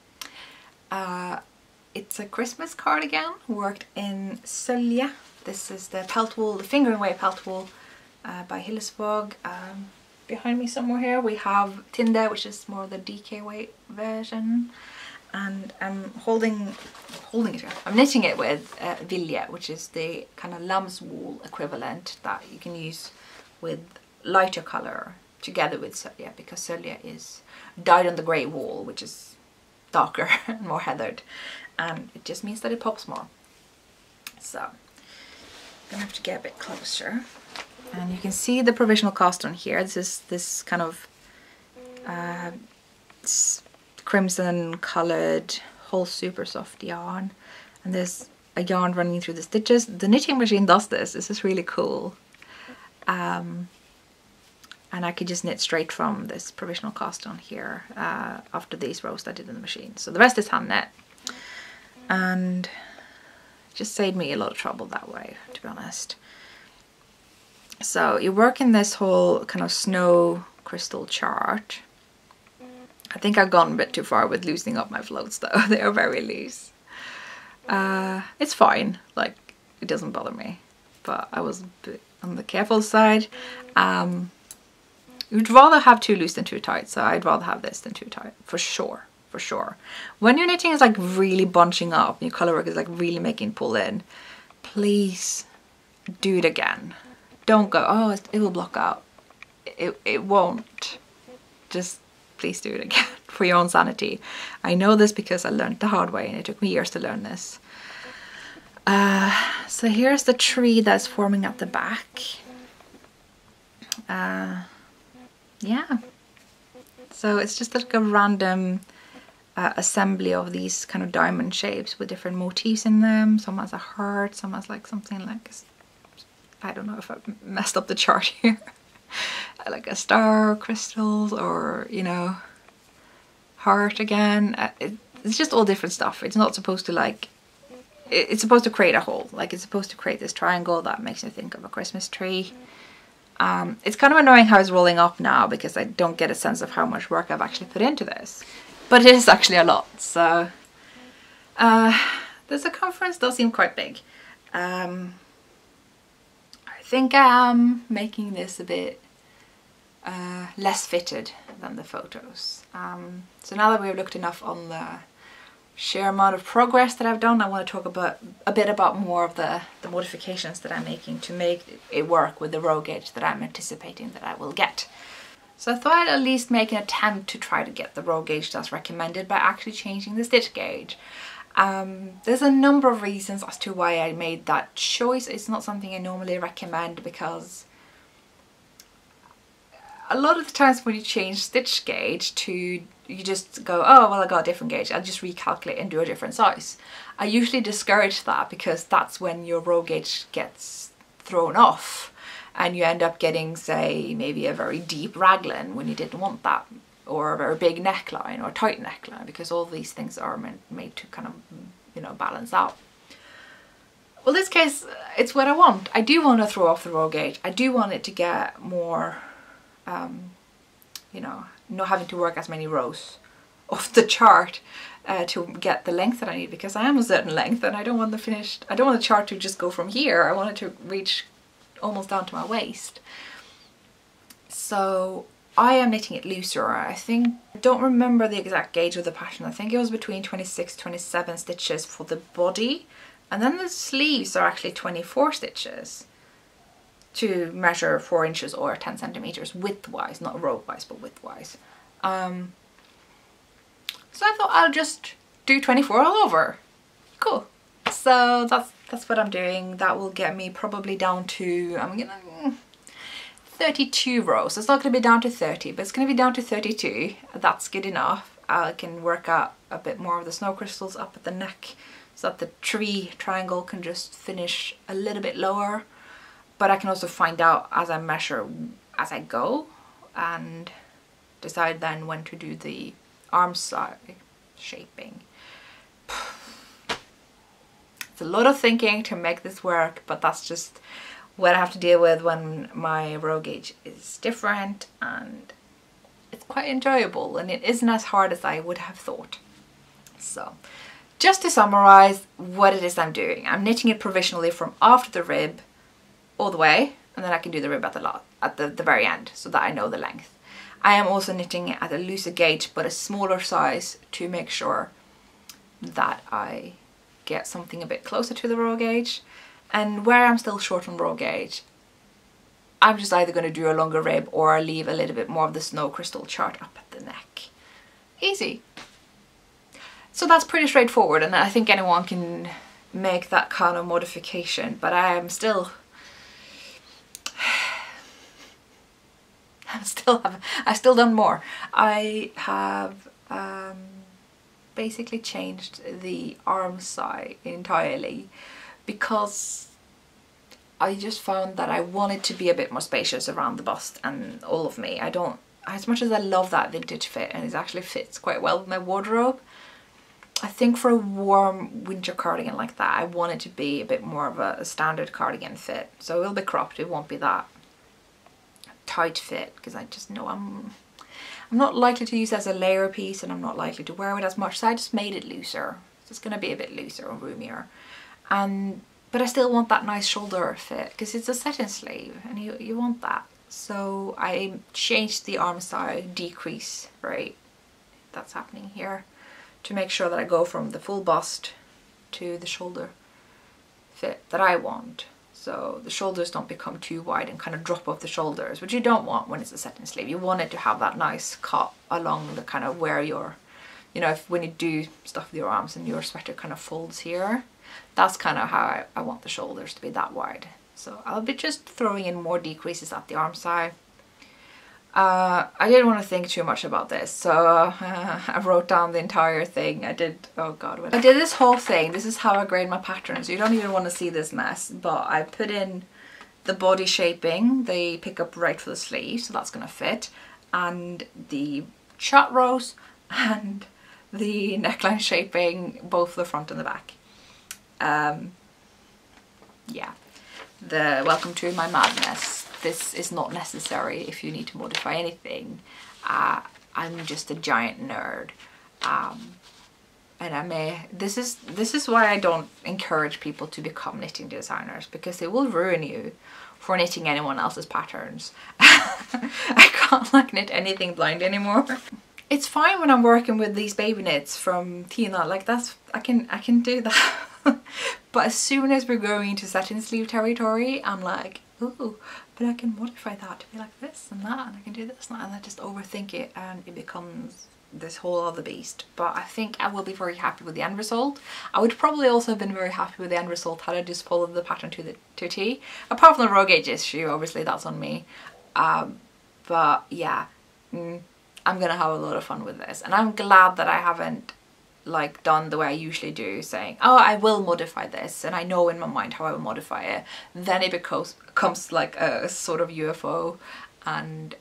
It's a Christmas cardigan worked in Sølje. This is the pelt wool, the fingering weight pelt wool by Hillesvåg. Behind me somewhere here we have Tinde, which is more the DK weight version, and I'm holding it here. I'm knitting it with Vilje, which is the kind of lamb's wool equivalent that you can use with lighter colour together with Sølje, because Sølje is dyed on the grey wool, which is darker and more heathered, and it just means that it pops more. So I'm gonna have to get a bit closer, and you can see the provisional cast on here. This is this kind of crimson coloured whole super soft yarn, and there's a yarn running through the stitches. The knitting machine does this. This is really cool. And I could just knit straight from this provisional cast on here after these rows that I did in the machine. So the rest is hand knit, and it just saved me a lot of trouble that way, to be honest. So you're working this whole kind of snow crystal chart. I think I've gone a bit too far with loosening up my floats though. They are very loose. It's fine, like it doesn't bother me, but I was a bit on the careful side. You'd rather have too loose than too tight, so I'd rather have this than too tight, for sure, for sure. When your knitting is like really bunching up, and your colour work is like really making pull in, please do it again. Don't go, oh, it will block out. It won't. Just please do it again for your own sanity. I know this because I learned the hard way, and it took me years to learn this. So here's the tree that's forming at the back. Yeah, so it's just like a random assembly of these kind of diamond shapes with different motifs in them. Some has a heart, some has like something like, I don't know if I messed up the chart here. like a star crystals, or, you know, heart again. It's just all different stuff. It's not supposed to, like, it's supposed to create a whole, like it's supposed to create this triangle that makes me think of a Christmas tree. It's kind of annoying how it's rolling up now because I don't get a sense of how much work I've actually put into this, but it is actually a lot. So the circumference does seem quite big. I think I am making this a bit less fitted than the photos. So now that we've looked enough on the sheer amount of progress that I've done, I want to talk about a bit about more of the modifications that I'm making to make it work with the row gauge that I'm anticipating that I will get. So I thought I'd at least make an attempt to try to get the row gauge that's recommended by actually changing the stitch gauge. There's a number of reasons as to why I made that choice. It's not something I normally recommend because a lot of the times when you change stitch gauge you just go, oh well, I got a different gauge, I'll just recalculate and do a different size. I usually discourage that because that's when your row gauge gets thrown off and you end up getting, say, maybe a very deep raglan when you didn't want that, or a very big neckline or a tight neckline, because all these things are made to kind of, you know, balance out. Well, in this case, it's what I want. I do want to throw off the row gauge. I do want it to get more, you know, not having to work as many rows off the chart to get the length that I need, because I am a certain length and I don't want the chart to just go from here. I want it to reach almost down to my waist. So I am knitting it looser. I don't remember the exact gauge of the pattern. I think it was between 26, 27 stitches for the body, and then the sleeves are actually 24 stitches to measure 4 inches or 10 centimeters widthwise, not row-wise, but widthwise. So I thought I'll just do 24 all over. Cool. So that's what I'm doing. That will get me probably down to, 32 rows. It's not going to be down to 30, but it's going to be down to 32. That's good enough. I can work out a bit more of the snow crystals up at the neck so that the tree triangle can just finish a little bit lower. But I can also find out as I measure as I go and decide then when to do the arm side shaping. It's a lot of thinking to make this work, but that's just what I have to deal with when my row gauge is different, and it's quite enjoyable and it isn't as hard as I would have thought. So just to summarize what it is I'm doing, I'm knitting it provisionally from after the rib all the way, and then I can do the rib at the very end so that I know the length. I am also knitting it at a looser gauge but a smaller size to make sure that I get something a bit closer to the row gauge. And where I'm still short on row gauge, I'm just either going to do a longer rib or leave a little bit more of the snow crystal chart up at the neck. Easy. So that's pretty straightforward, and I think anyone can make that kind of modification, but I still done more. I have basically changed the arm side entirely because I just found that I wanted to be a bit more spacious around the bust and all of me. As much as I love that vintage fit, and it actually fits quite well with my wardrobe, I think for a warm winter cardigan like that, I want it to be a bit more of a standard cardigan fit. So it will be cropped, it won't be that tight fit, because I just know I'm not likely to use it as a layer piece, and I'm not likely to wear it as much, so I just made it looser. So it's going to be a bit looser and roomier, but I still want that nice shoulder fit because it's a satin sleeve and you want that. So I changed the arm side decrease rate that's happening here to make sure that I go from the full bust to the shoulder fit that I want. So the shoulders don't become too wide and kind of drop off the shoulders, which you don't want when it's a satin sleeve. You want it to have that nice cut along the kind of where your, you know, when you do stuff with your arms and your sweater kind of folds here, that's kind of how I want the shoulders to be, that wide. So I'll be just throwing in more decreases at the arm side. I didn't want to think too much about this, so I wrote down the entire thing. I did this whole thing. This is how I grade my patterns. You don't even want to see this mess, but I put in the body shaping, they pick up right for the sleeve, so that's going to fit, and the shot rows and the neckline shaping, both the front and the back. Yeah, the welcome to my madness. This is not necessary if you need to modify anything. I'm just a giant nerd. And this is why I don't encourage people to become knitting designers, because it will ruin you for knitting anyone else's patterns. I can't like knit anything blind anymore. It's fine when I'm working with these baby knits from Tina, like I can do that. But as soon as we're going into satin sleeve territory, I'm like, ooh, but I can modify that to be like this and that, and I can do this and that, and I just overthink it, and it becomes this whole other beast. But I think I will be very happy with the end result. I would probably also have been very happy with the end result had I just followed the pattern to a T. Apart from the row gauge issue, obviously that's on me. But yeah, I'm gonna have a lot of fun with this, and I'm glad that I haven't like done the way I usually do, saying, oh, I will modify this, and I know in my mind how I will modify it. Then it becomes like a sort of UFO, and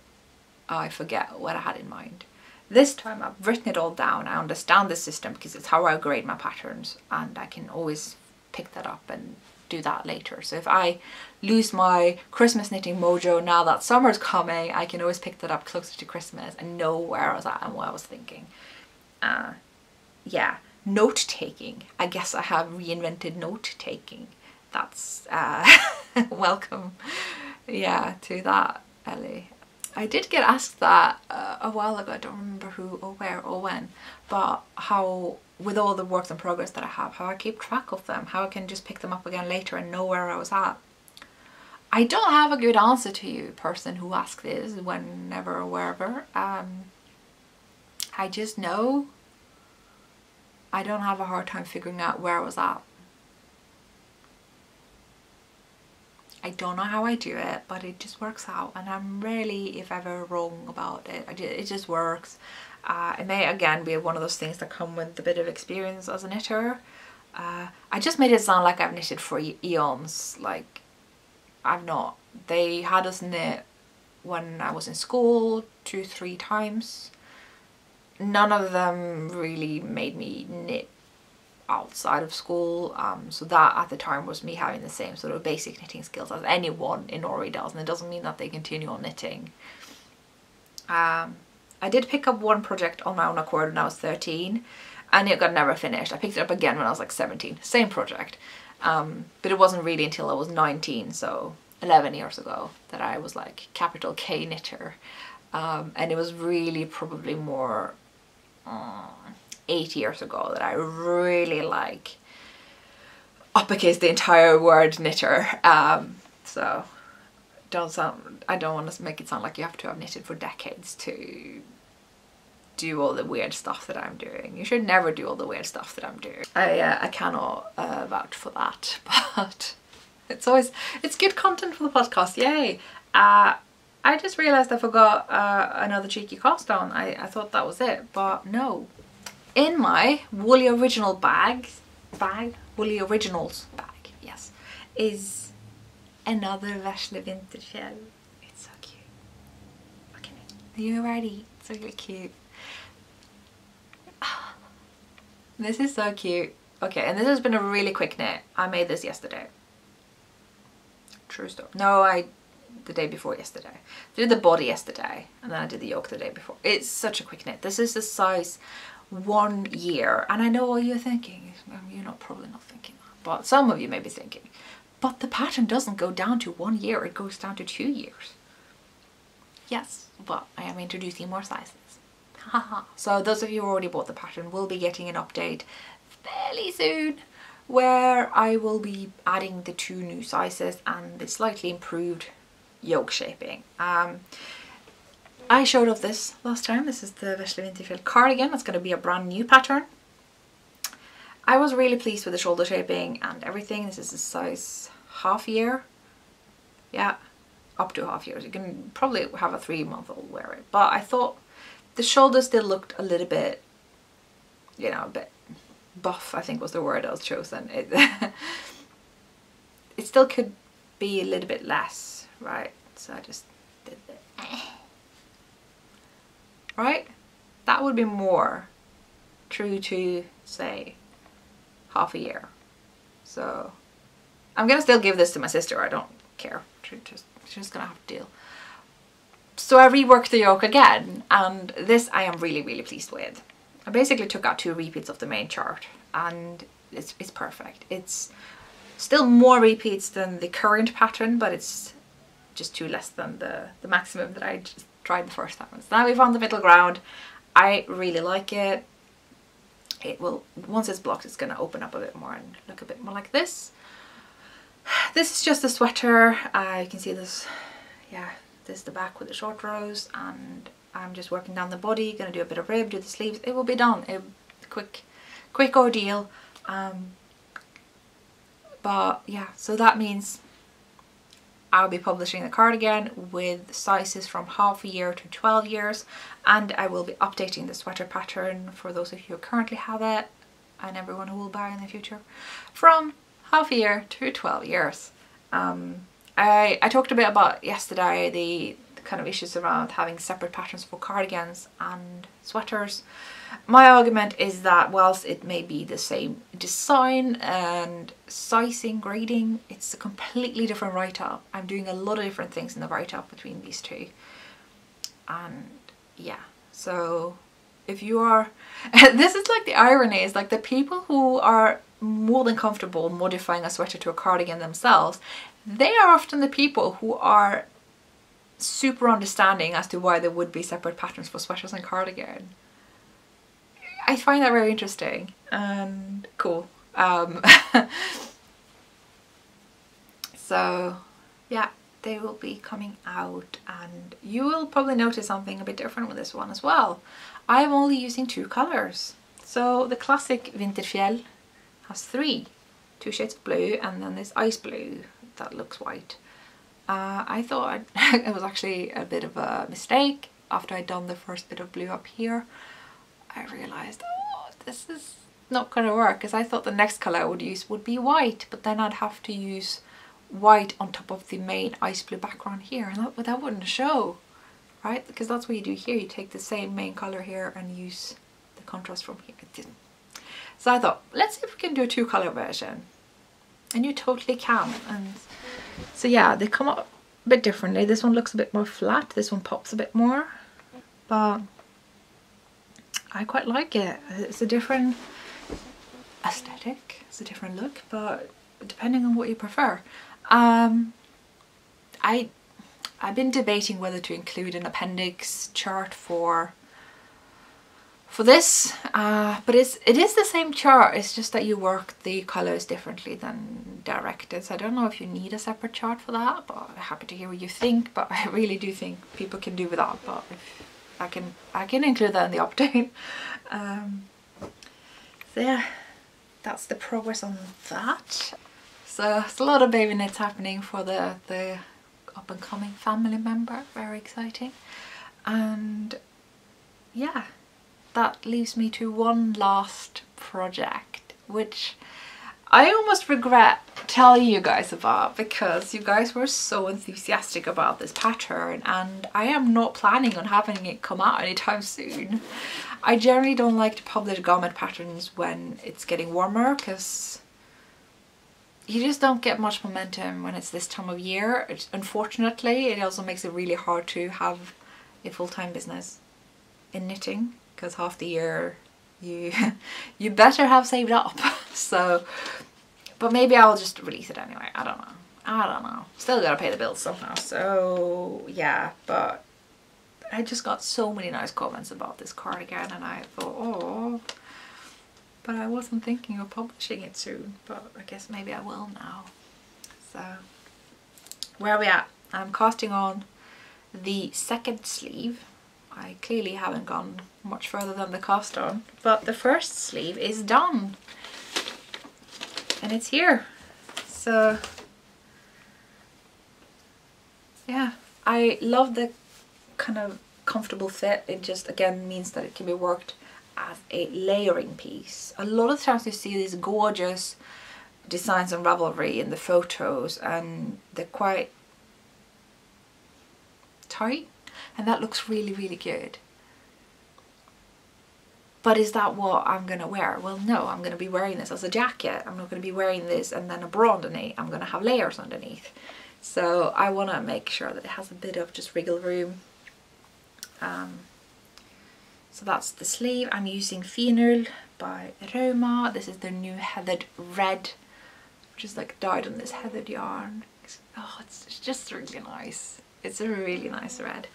I forget what I had in mind. This time I've written it all down. I understand the system because it's how I grade my patterns, and I can always pick that up and do that later. So if I lose my Christmas knitting mojo now that summer's coming, I can always pick that up closer to Christmas and know where I was at and what I was thinking. Yeah, note taking. I guess I have reinvented note taking. That's welcome, yeah, to that, Ellie. I did get asked that a while ago. I don't remember who or where or when, but how, with all the works in progress that I have, how I keep track of them, how I can just pick them up again later and know where I was at. I don't have a good answer to you, person who asked this whenever or wherever. I just know I don't have a hard time figuring out where I was at. I don't know how I do it, but it just works out, and I'm rarely, if ever, wrong about it. It just works. It may again be one of those things that come with a bit of experience as a knitter. I just made it sound like I've knitted for eons. Like, I've not. They had us knit when I was in school 2-3 times. None of them really made me knit outside of school, so that at the time was me having the same sort of basic knitting skills as anyone in Norway does, and it doesn't mean that they continue on knitting. I did pick up one project on my own accord when I was 13, and it got never finished. I picked it up again when I was like 17, same project, but it wasn't really until I was 19, so 11 years ago, that I was like capital K knitter, and it was really probably more 8 years ago that I really like uppercase the entire word knitter. So I don't want to make it sound like you have to have knitted for decades to do all the weird stuff that I'm doing. You should never do all the weird stuff that I'm doing. I cannot vouch for that, but it's good content for the podcast. Yay! I just realised I forgot another cheeky cast on. I thought that was it, but no. In my Woolly Original Woolly Originals bag, yes, is another Vesle Vinterfjell. It's so cute. Look at me. Are you ready? It's really cute. This is so cute. Okay, and this has been a really quick knit. I made this yesterday. True story. No, the day before yesterday. I did the body yesterday, and then I did the yoke the day before. It's such a quick knit. This is the size 1 year, and I know what you're thinking. You're probably not thinking that, but some of you may be thinking, but the pattern doesn't go down to 1 year, it goes down to 2 years. Yes, but I am introducing more sizes. Haha. So those of you who already bought the pattern will be getting an update fairly soon, where I will be adding the 2 new sizes and the slightly improved yoke shaping. I showed off this last time. This is the Vesle Vinterfjell cardigan. That's going to be a brand new pattern. I was really pleased with the shoulder shaping and everything. This is a size half year. Yeah, up to half years. You can probably have a 3-month-old wear it. But I thought the shoulder still looked a little bit, you know, a bit buff, I think was the word I was chosen. It still could be a little bit less, right? So I just did that. Right? That would be more true to, say, half a year. So I'm gonna still give this to my sister, I don't care. She's just gonna have to deal. So I reworked the yoke again, and this I am really, really pleased with. I basically took out 2 repeats of the main chart, and it's perfect. It's still more repeats than the current pattern, but it's just 2 less than the maximum that I just tried the first time. So now we found the middle ground. I really like it. It will, once it's blocked, it's gonna open up a bit more and look a bit more like this. This is just a sweater. You can see this, yeah, this is the back with the short rows, and I'm just working down the body, gonna do a bit of rib, do the sleeves. It will be done. Quick ordeal. But yeah, so that means I'll be publishing the cardigan with sizes from half a year to 12 years, and I will be updating the sweater pattern for those of you who currently have it, and everyone who will buy in the future, from half a year to 12 years. I talked a bit about yesterday the kind of issues around having separate patterns for cardigans and sweaters. My argument is that whilst it may be the same design and sizing, grading, it's a completely different write-up. I'm doing a lot of different things in the write-up between these two. And yeah, so if you are, this is like the irony, is like the people who are more than comfortable modifying a sweater to a cardigan themselves, they are often the people who are super understanding as to why there would be separate patterns for sweaters and cardigan. I find that very interesting and cool. So yeah, they will be coming out, and you will probably notice something a bit different with this one as well. I'm only using 2 colors. So the classic Vinterfjell has 3, 2 shades of blue, and then this ice blue that looks white. I thought it was actually a bit of a mistake. After I'd done the first bit of blue up here, I realized, oh, this is not going to work, because I thought the next color I would use would be white, but then I'd have to use white on top of the main ice blue background here, and that wouldn't show, right? Because that's what you do here. You take the same main color here and use the contrast from here. It didn't. So I thought, let's see if we can do a 2 color version. And you totally can. And so yeah, they come up a bit differently. This one looks a bit more flat, this one pops a bit more, but I quite like it. It's a different aesthetic, it's a different look, but depending on what you prefer. I've been debating whether to include an appendix chart for this, but it is the same chart. It's just that you work the colors differently than directed. So I don't know if you need a separate chart for that, but I'm happy to hear what you think. But I really do think people can do without. But if I can include that in the update. So yeah, that's the progress on that. So it's a lot of baby knits happening for the up and coming family member. Very exciting. And yeah, that leaves me to one last project, which I almost regret telling you guys about, because you guys were so enthusiastic about this pattern, and I am not planning on having it come out anytime soon. I generally don't like to publish garment patterns when it's getting warmer, because you just don't get much momentum when it's this time of year. Unfortunately, it also makes it really hard to have a full-time business in knitting, because half the year you better have saved up. So, but maybe I'll just release it anyway. I don't know. Still gotta pay the bills somehow. So yeah, but I just got so many nice comments about this cardigan, and I thought, oh, but I wasn't thinking of publishing it soon, but I guess maybe I will now. So where are we at? I'm casting on the second sleeve. I clearly haven't gone much further than the cast on, but the first sleeve is done and it's here. So yeah, I love the kind of comfortable fit. It just again means that it can be worked as a layering piece. A lot of times you see these gorgeous designs on Ravelry in the photos, and they're quite tight, and that looks really good. But is that what I'm gonna wear? Well, no, I'm gonna be wearing this as a jacket. I'm not gonna be wearing this and then a bra underneath. I'm gonna have layers underneath. So I wanna make sure that it has a bit of just wriggle room. So that's the sleeve. I'm using Fenul by Roma. This is their new heathered red, which is like dyed on this heathered yarn. Oh, it's just really nice. It's a really nice red.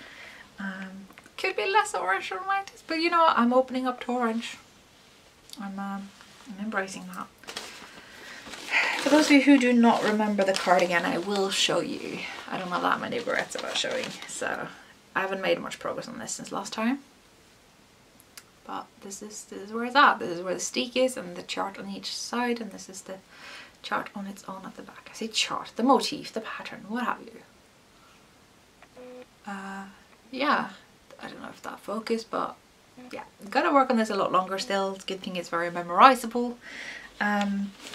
Could be less orange than mine is, but you know what? I'm opening up to orange. I'm embracing that. For those of you who do not remember the cardigan, I will show you. I don't have that many regrets about showing, so I haven't made much progress on this since last time. But this is where it's at. This is where the steek is and the chart on each side, and this is the chart on its own at the back. I say chart, the motif, the pattern, what have you. Yeah, I don't know if that focused, but yeah, gotta work on this a lot longer still. It's a good thing it's very memorizable.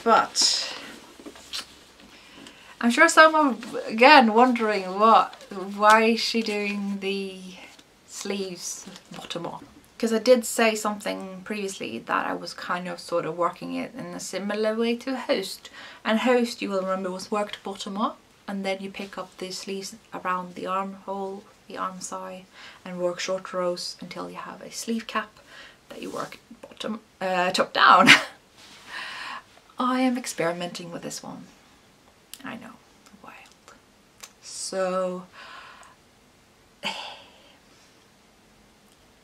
But I'm sure some are again wondering why is she doing the sleeves bottom up? Because I did say something previously that I was kind of sort of working it in a similar way to Host. And Host, you will remember, was worked bottom up, and then you pick up the sleeves around the armhole, the arm side, and work short rows until you have a sleeve cap that you work bottom top down. I am experimenting with this one. I know, wild. So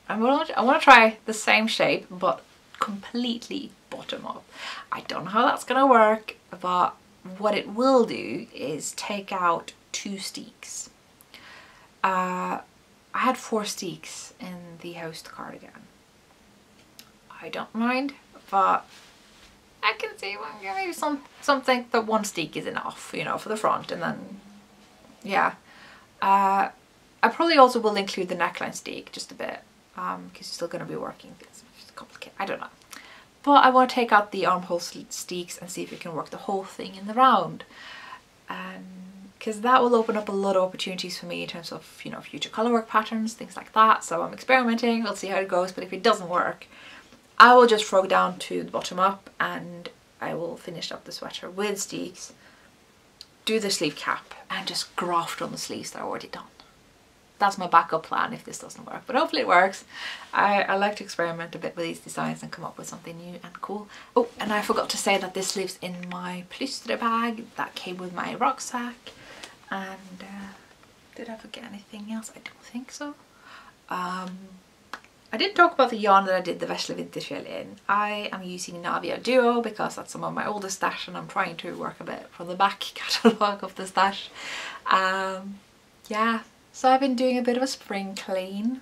I want to try the same shape but completely bottom up. I don't know how that's gonna work, but what it will do is take out 2 steeks. I had 4 steeks in the Host cardigan. I don't mind, but I can see maybe something that 1 steek is enough, you know, for the front, and then yeah. I probably also will include the neckline steek just a bit, because you're still going to be working. It's complicated. I don't know. But I want to take out the armhole steeks and see if we can work the whole thing in the round. Because that will open up a lot of opportunities for me in terms of, you know, future colourwork patterns, things like that. So I'm experimenting, we'll see how it goes, but if it doesn't work, I will just frog down to the bottom up and I will finish up the sweater with steeks, do the sleeve cap, and just graft on the sleeves that are already done. That's my backup plan if this doesn't work, but hopefully it works. I like to experiment a bit with these designs and come up with something new and cool. Oh, and I forgot to say that this lives in my plystre bag that came with my rucksack. And did I forget anything else? I don't think so. I didn't talk about the yarn that I did the Vesle Vinterfjell in. I am using Navia Duo because that's some of my oldest stash, and I'm trying to work a bit from the back catalogue of the stash. Yeah, so I've been doing a bit of a spring clean.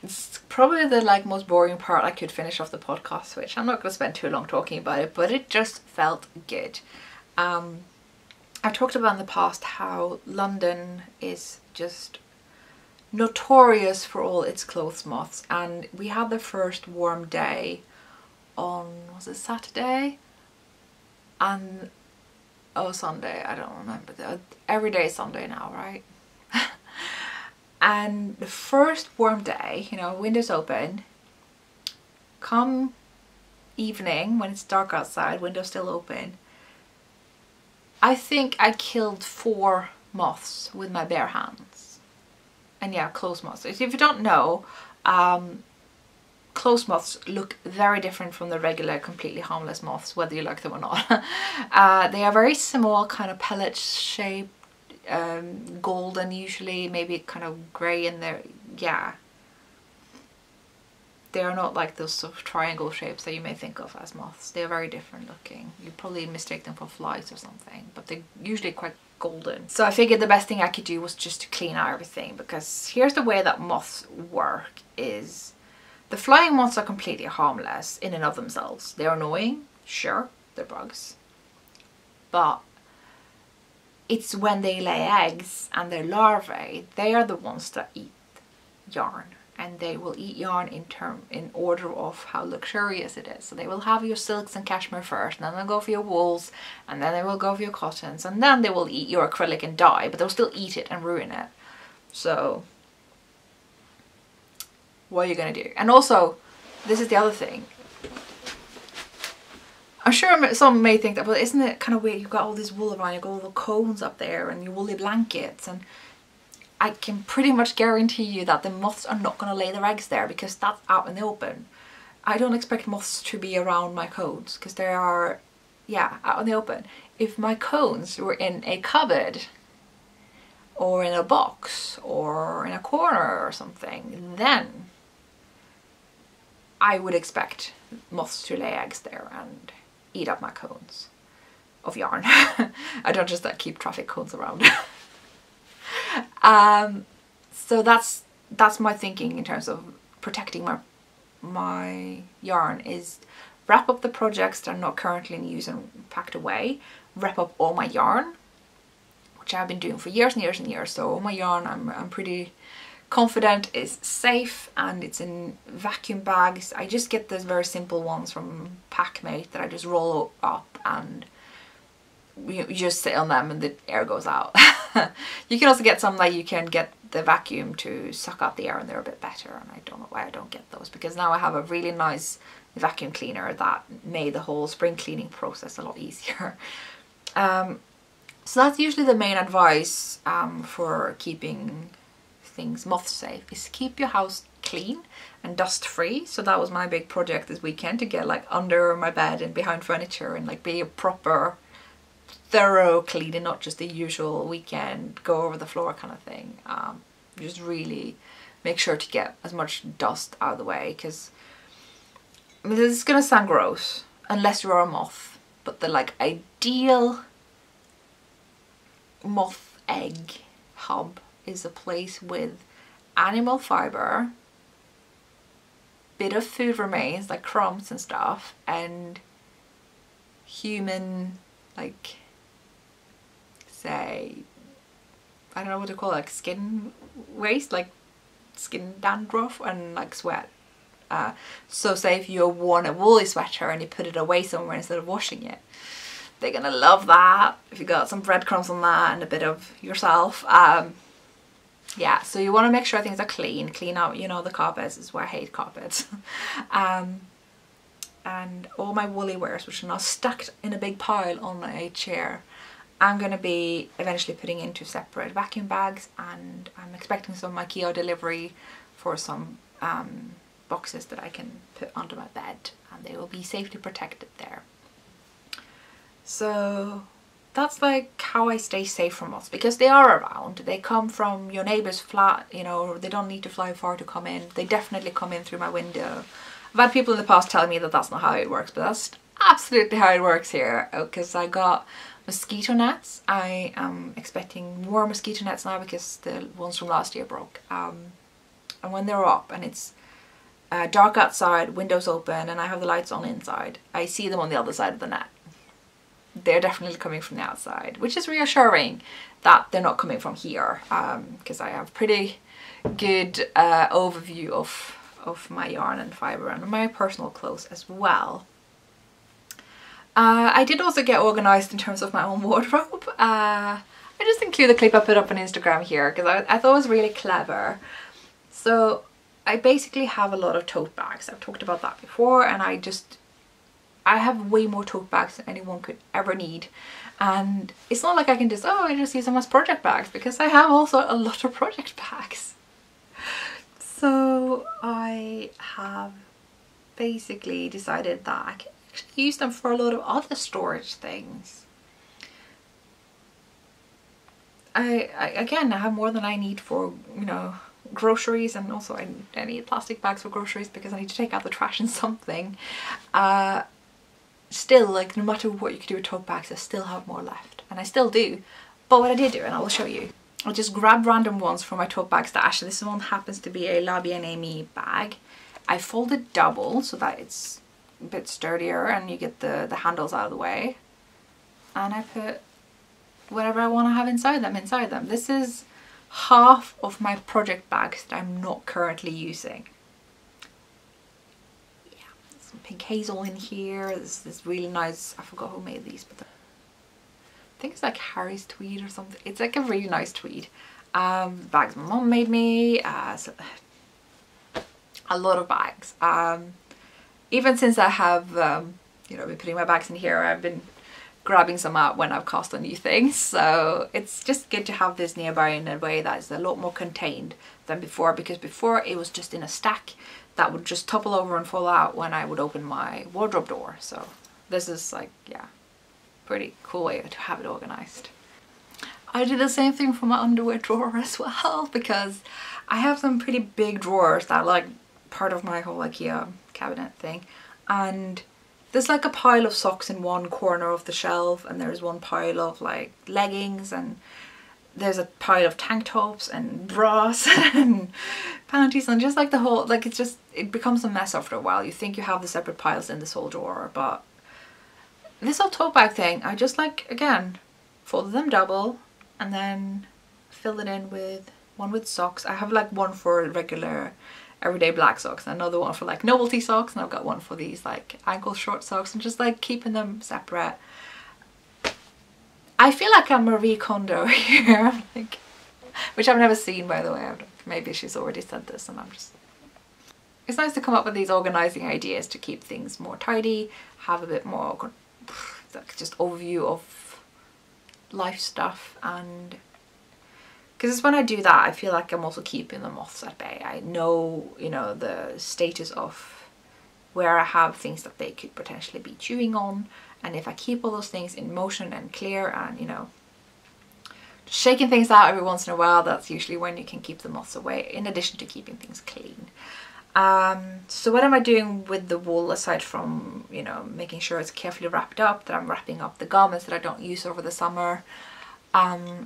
It's probably the most boring part I could finish off the podcast, which I'm not going to spend too long talking about it, but it just felt good. I've talked about in the past how London is just notorious for all its clothes moths, and we had the first warm day on, was it Saturday? And oh, Sunday, I don't remember. Every day is Sunday now, right? And the first warm day, you know, windows open, come evening when it's dark outside, windows still open, I think I killed 4 moths with my bare hands. And yeah, clothes moths. If you don't know, clothes moths look very different from the regular completely harmless moths, whether you like them or not. They are very small, kind of pellet shaped, golden usually, maybe kind of grey in there. Yeah. They are not like those sort of triangle shapes that you may think of as moths. They are very different looking. You probably mistake them for flies or something, but they're usually quite golden. So I figured the best thing I could do was just to clean out everything, because here's the way that moths work is the flying moths are completely harmless in and of themselves. They're annoying, sure, they're bugs, but it's when they lay eggs and their larvae, they are the ones that eat yarn. and they will eat yarn in order of how luxurious it is. So they will have your silks and cashmere first, and then they'll go for your wools, and then they will go for your cottons, and then they will eat your acrylic and dye, but they'll still eat it and ruin it. So what are you gonna do? And also, this is the other thing. I'm sure some may think that, well, isn't it kind of weird? You've got all this wool around, you've got all the cones up there and your woolly blankets, and I can pretty much guarantee you that the moths are not going to lay their eggs there, because that's out in the open. I don't expect moths to be around my cones because they are, yeah, out in the open. If my cones were in a cupboard or in a box or in a corner or something, then I would expect moths to lay eggs there and eat up my cones of yarn. I don't just keep traffic cones around. So that's my thinking in terms of protecting my yarn, is wrap up the projects that are not currently in use and packed away, wrap up all my yarn, which I've been doing for years and years and years. So all my yarn I'm pretty confident is safe, and it's in vacuum bags. I just get those very simple ones from Packmate that I just roll up and you just sit on them and the air goes out. You can also get some that you can get the vacuum to suck out the air, and they're a bit better, and I don't know why I don't get those, because now I have a really nice vacuum cleaner that made the whole spring cleaning process a lot easier. So that's usually the main advice for keeping things moth safe, is keep your house clean and dust free. So that was my big project this weekend, to get like under my bed and behind furniture and like be a proper thorough clean, and not just the usual weekend go over the floor kind of thing. Just really make sure to get as much dust out of the way, because I mean, this is gonna sound gross unless you're a moth, but the like ideal moth egg hub is a place with animal fiber, bit of food remains like crumbs and stuff, and human, like, say, I don't know what to call it, like skin waste, like skin dandruff and like sweat. So say if you worn a woolly sweater and you put it away somewhere instead of washing it, they're gonna love that. If you got some breadcrumbs on that and a bit of yourself. Yeah, so you want to make sure things are clean out, you know, the carpets is where I hate carpets. And all my woolly wares, which are now stacked in a big pile on a chair, I'm going to be eventually putting into separate vacuum bags, and I'm expecting some IKEA delivery for some boxes that I can put under my bed, and they will be safely protected there. So that's like how I stay safe from moths, because they are around. They come from your neighbour's flat, you know, they don't need to fly far to come in. They definitely come in through my window. I've had people in the past tell me that that's not how it works, but that's absolutely how it works here, because I got mosquito nets. I am expecting more mosquito nets now because the ones from last year broke. And when they're up and it's dark outside, windows open, and I have the lights on inside, I see them on the other side of the net. They're definitely coming from the outside, which is reassuring that they're not coming from here, because I have pretty good overview of my yarn and fibre and my personal clothes as well. I did also get organised in terms of my own wardrobe. I just include the clip I put up on Instagram here because I thought it was really clever. So I basically have a lot of tote bags. I've talked about that before, and I have way more tote bags than anyone could ever need. And it's not like I can just, oh, I just use them as project bags, because I have also a lot of project bags. So I have basically decided that I can actually use them for a lot of other storage things. Again, I have more than I need for, you know, groceries, and also I need plastic bags for groceries because I need to take out the trash and something. Still, like, no matter what you can do with tote bags, I still have more left, and I still do. But what I did do, and I will show you, I'll just grab random ones from my tote bag stash. This one happens to be a La Bien-Aimée bag. I folded double so that it's a bit sturdier and you get the handles out of the way. And I put whatever I want to have inside them. This is half of my project bags that I'm not currently using. Yeah, some pink hazel in here. There's this really nice, I forgot who made these, but I think it's like Harry's tweed or something. It's like a really nice tweed. Bags my mum made me. So a lot of bags. Even since I have you know, been putting my bags in here, I've been grabbing some out when I've cast on new things. So it's just good to have this nearby in a way that is a lot more contained than before, because before it was just in a stack that would just topple over and fall out when I would open my wardrobe door. So this is like, yeah, pretty cool way to have it organized. I did the same thing for my underwear drawer as well, because I have some pretty big drawers that are like part of my whole IKEA cabinet thing, and there's like a pile of socks in one corner of the shelf, and there's one pile of like leggings, and there's a pile of tank tops and bras and panties, and just like the whole, like it's just, it becomes a mess after a while. You think you have the separate piles in this whole drawer, but this whole tote bag thing, I just like, again, folded them double and then fill it in with one with socks. I have like one for regular everyday black socks and another one for like novelty socks, and I've got one for these like ankle short socks, and just like keeping them separate. I feel like I'm Marie Kondo here, like, which I've never seen, by the way. Maybe she's already said this and I'm just... It's nice to come up with these organizing ideas to keep things more tidy, have a bit more like just overview of life stuff, and because it's when I do that I feel like I'm also keeping the moths at bay. I know, you know, the status of where I have things that they could potentially be chewing on, and if I keep all those things in motion and clear and, you know, just shaking things out every once in a while, that's usually when you can keep the moths away, in addition to keeping things clean. So what am I doing with the wool, aside from, you know, making sure it's carefully wrapped up, that I'm wrapping up the garments that I don't use over the summer? I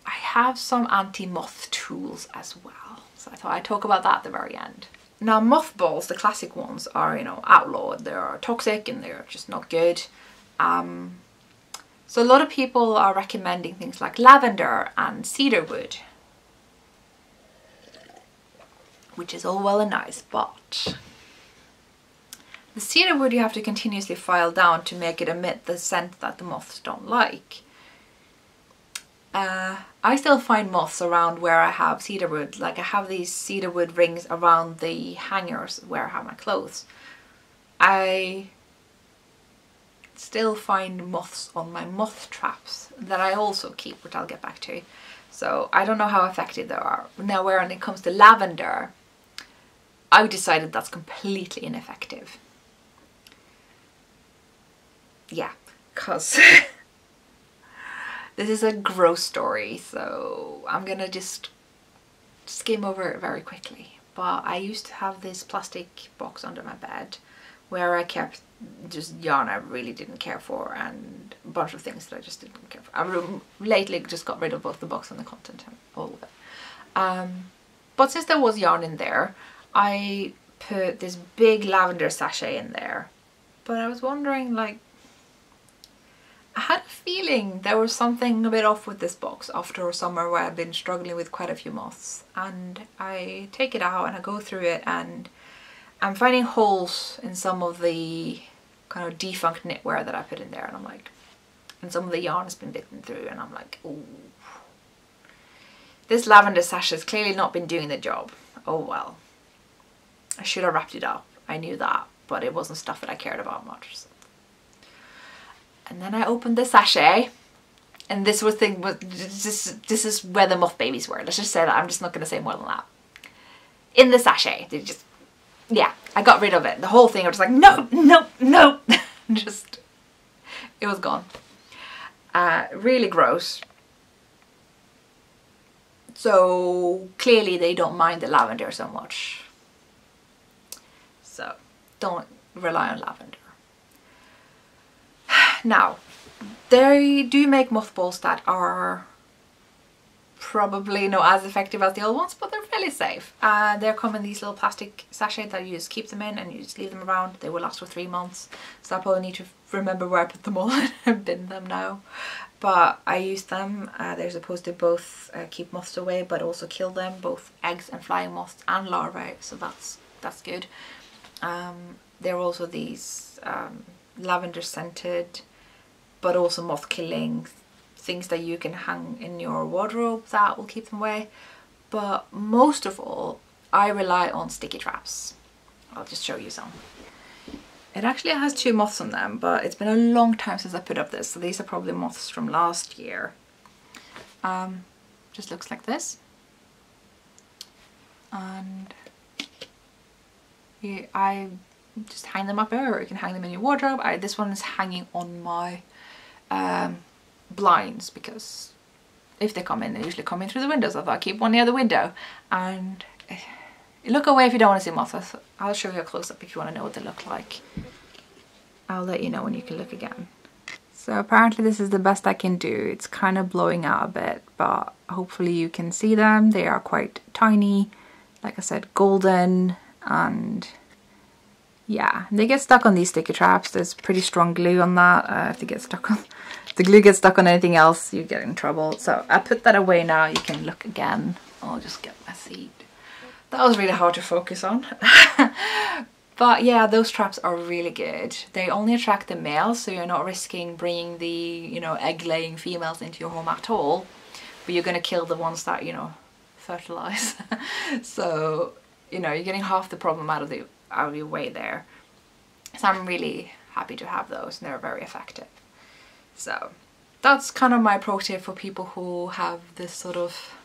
have some anti-moth tools as well, so I thought I'd talk about that at the very end. Now, mothballs, the classic ones, are, you know, outlawed. They're toxic and they're just not good. So a lot of people are recommending things like lavender and cedarwood, which is all well and nice, but the cedarwood you have to continuously file down to make it emit the scent that the moths don't like. I still find moths around where I have cedarwood. Like, I have these cedarwood rings around the hangers where I have my clothes. I still find moths on my moth traps that I also keep, which I'll get back to. So I don't know how effective they are. Now, when it comes to lavender, I've decided that's completely ineffective. Yeah, because this is a gross story, so I'm gonna just skim over it very quickly. But I used to have this plastic box under my bed where I kept just yarn I really didn't care for, and a bunch of things that I just didn't care for. I lately just got rid of both the box and the content and all of it. But since there was yarn in there, I put this big lavender sachet in there. But I was wondering, like, I had a feeling there was something a bit off with this box after a summer where I've been struggling with quite a few moths. And I take it out and I go through it, and I'm finding holes in some of the kind of defunct knitwear that I put in there, and I'm like, and some of the yarn has been bitten through, and I'm like, ooh, this lavender sachet has clearly not been doing the job. Oh well. I should have wrapped it up. I knew that, but it wasn't stuff that I cared about much. So. And then I opened the sachet, and this was thing. This is where the moth babies were. Let's just say that. I'm just not going to say more than that. In the sachet, they just, yeah, I got rid of it. The whole thing, I was just like, no, no, no. Just, it was gone. Really gross. So clearly they don't mind the lavender so much. So don't rely on lavender. Now, they do make mothballs that are probably not as effective as the old ones, but they're fairly safe. They come in these little plastic sachets that you just keep them in and you just leave them around. They will last for 3 months. So I probably need to remember where I put them all and bin them now. But I use them. They're supposed to both keep moths away but also kill them, both eggs and flying moths and larvae. So that's good. They're also these lavender scented but also moth killing things that you can hang in your wardrobe that will keep them away. But most of all, I rely on sticky traps. I'll just show you some. It actually has 2 moths on them, but it's been a long time since I put up this, so these are probably moths from last year. Just looks like this. And I just hang them up there, or you can hang them in your wardrobe. This one is hanging on my blinds, because if they come in, they usually come in through the windows. So I thought I'd keep one near the window. And look away if you don't want to see moths. I'll show you a close-up if you want to know what they look like. I'll let you know when you can look again. So apparently this is the best I can do. It's kind of blowing out a bit, but hopefully you can see them. They are quite tiny, like I said, golden, and yeah, they get stuck on these sticky traps. There's pretty strong glue on that. If they get stuck on, if the glue gets stuck on anything else, you get in trouble. So I put that away now. You can look again. I'll just get my seat. That was really hard to focus on. But yeah, those traps are really good. They only attract the males, so you're not risking bringing the, you know, egg-laying females into your home at all. But you're going to kill the ones that, you know, fertilize. So, you know, you're getting half the problem out of your way there. So I'm really happy to have those, and they're very effective. So that's kind of my pro tip for people who have this sort of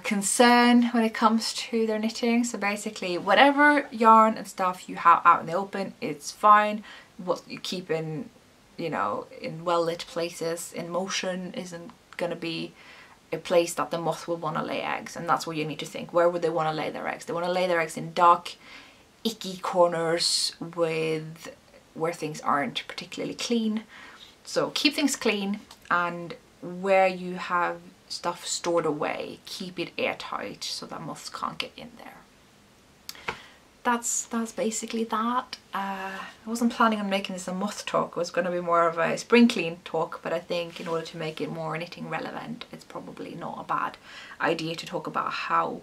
concern when it comes to their knitting. So basically, whatever yarn and stuff you have out in the open, it's fine. What you keep in, you know, in well-lit places, in motion, isn't going to be a place that the moth will want to lay eggs. And that's what you need to think. Where would they want to lay their eggs? They want to lay their eggs in dark, icky corners with where things aren't particularly clean. So keep things clean, and where you have stuff stored away, keep it airtight so that moths can't get in there. That's basically that. I wasn't planning on making this a moth talk. It was going to be more of a spring clean talk, but I think in order to make it more knitting relevant, it's probably not a bad idea to talk about how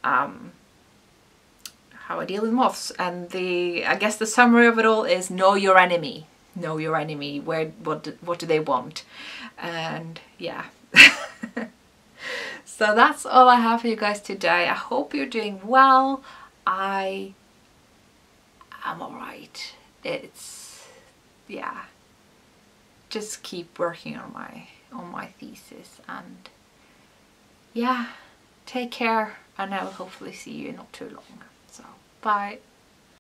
I deal with moths. And I guess the summary of it all is know your enemy. Know your enemy. What do they want? And yeah. So that's all I have for you guys today. I hope you're doing well. I am alright. It's, yeah, just keep working on my thesis, and yeah, take care, and I will hopefully see you in not too long. So bye.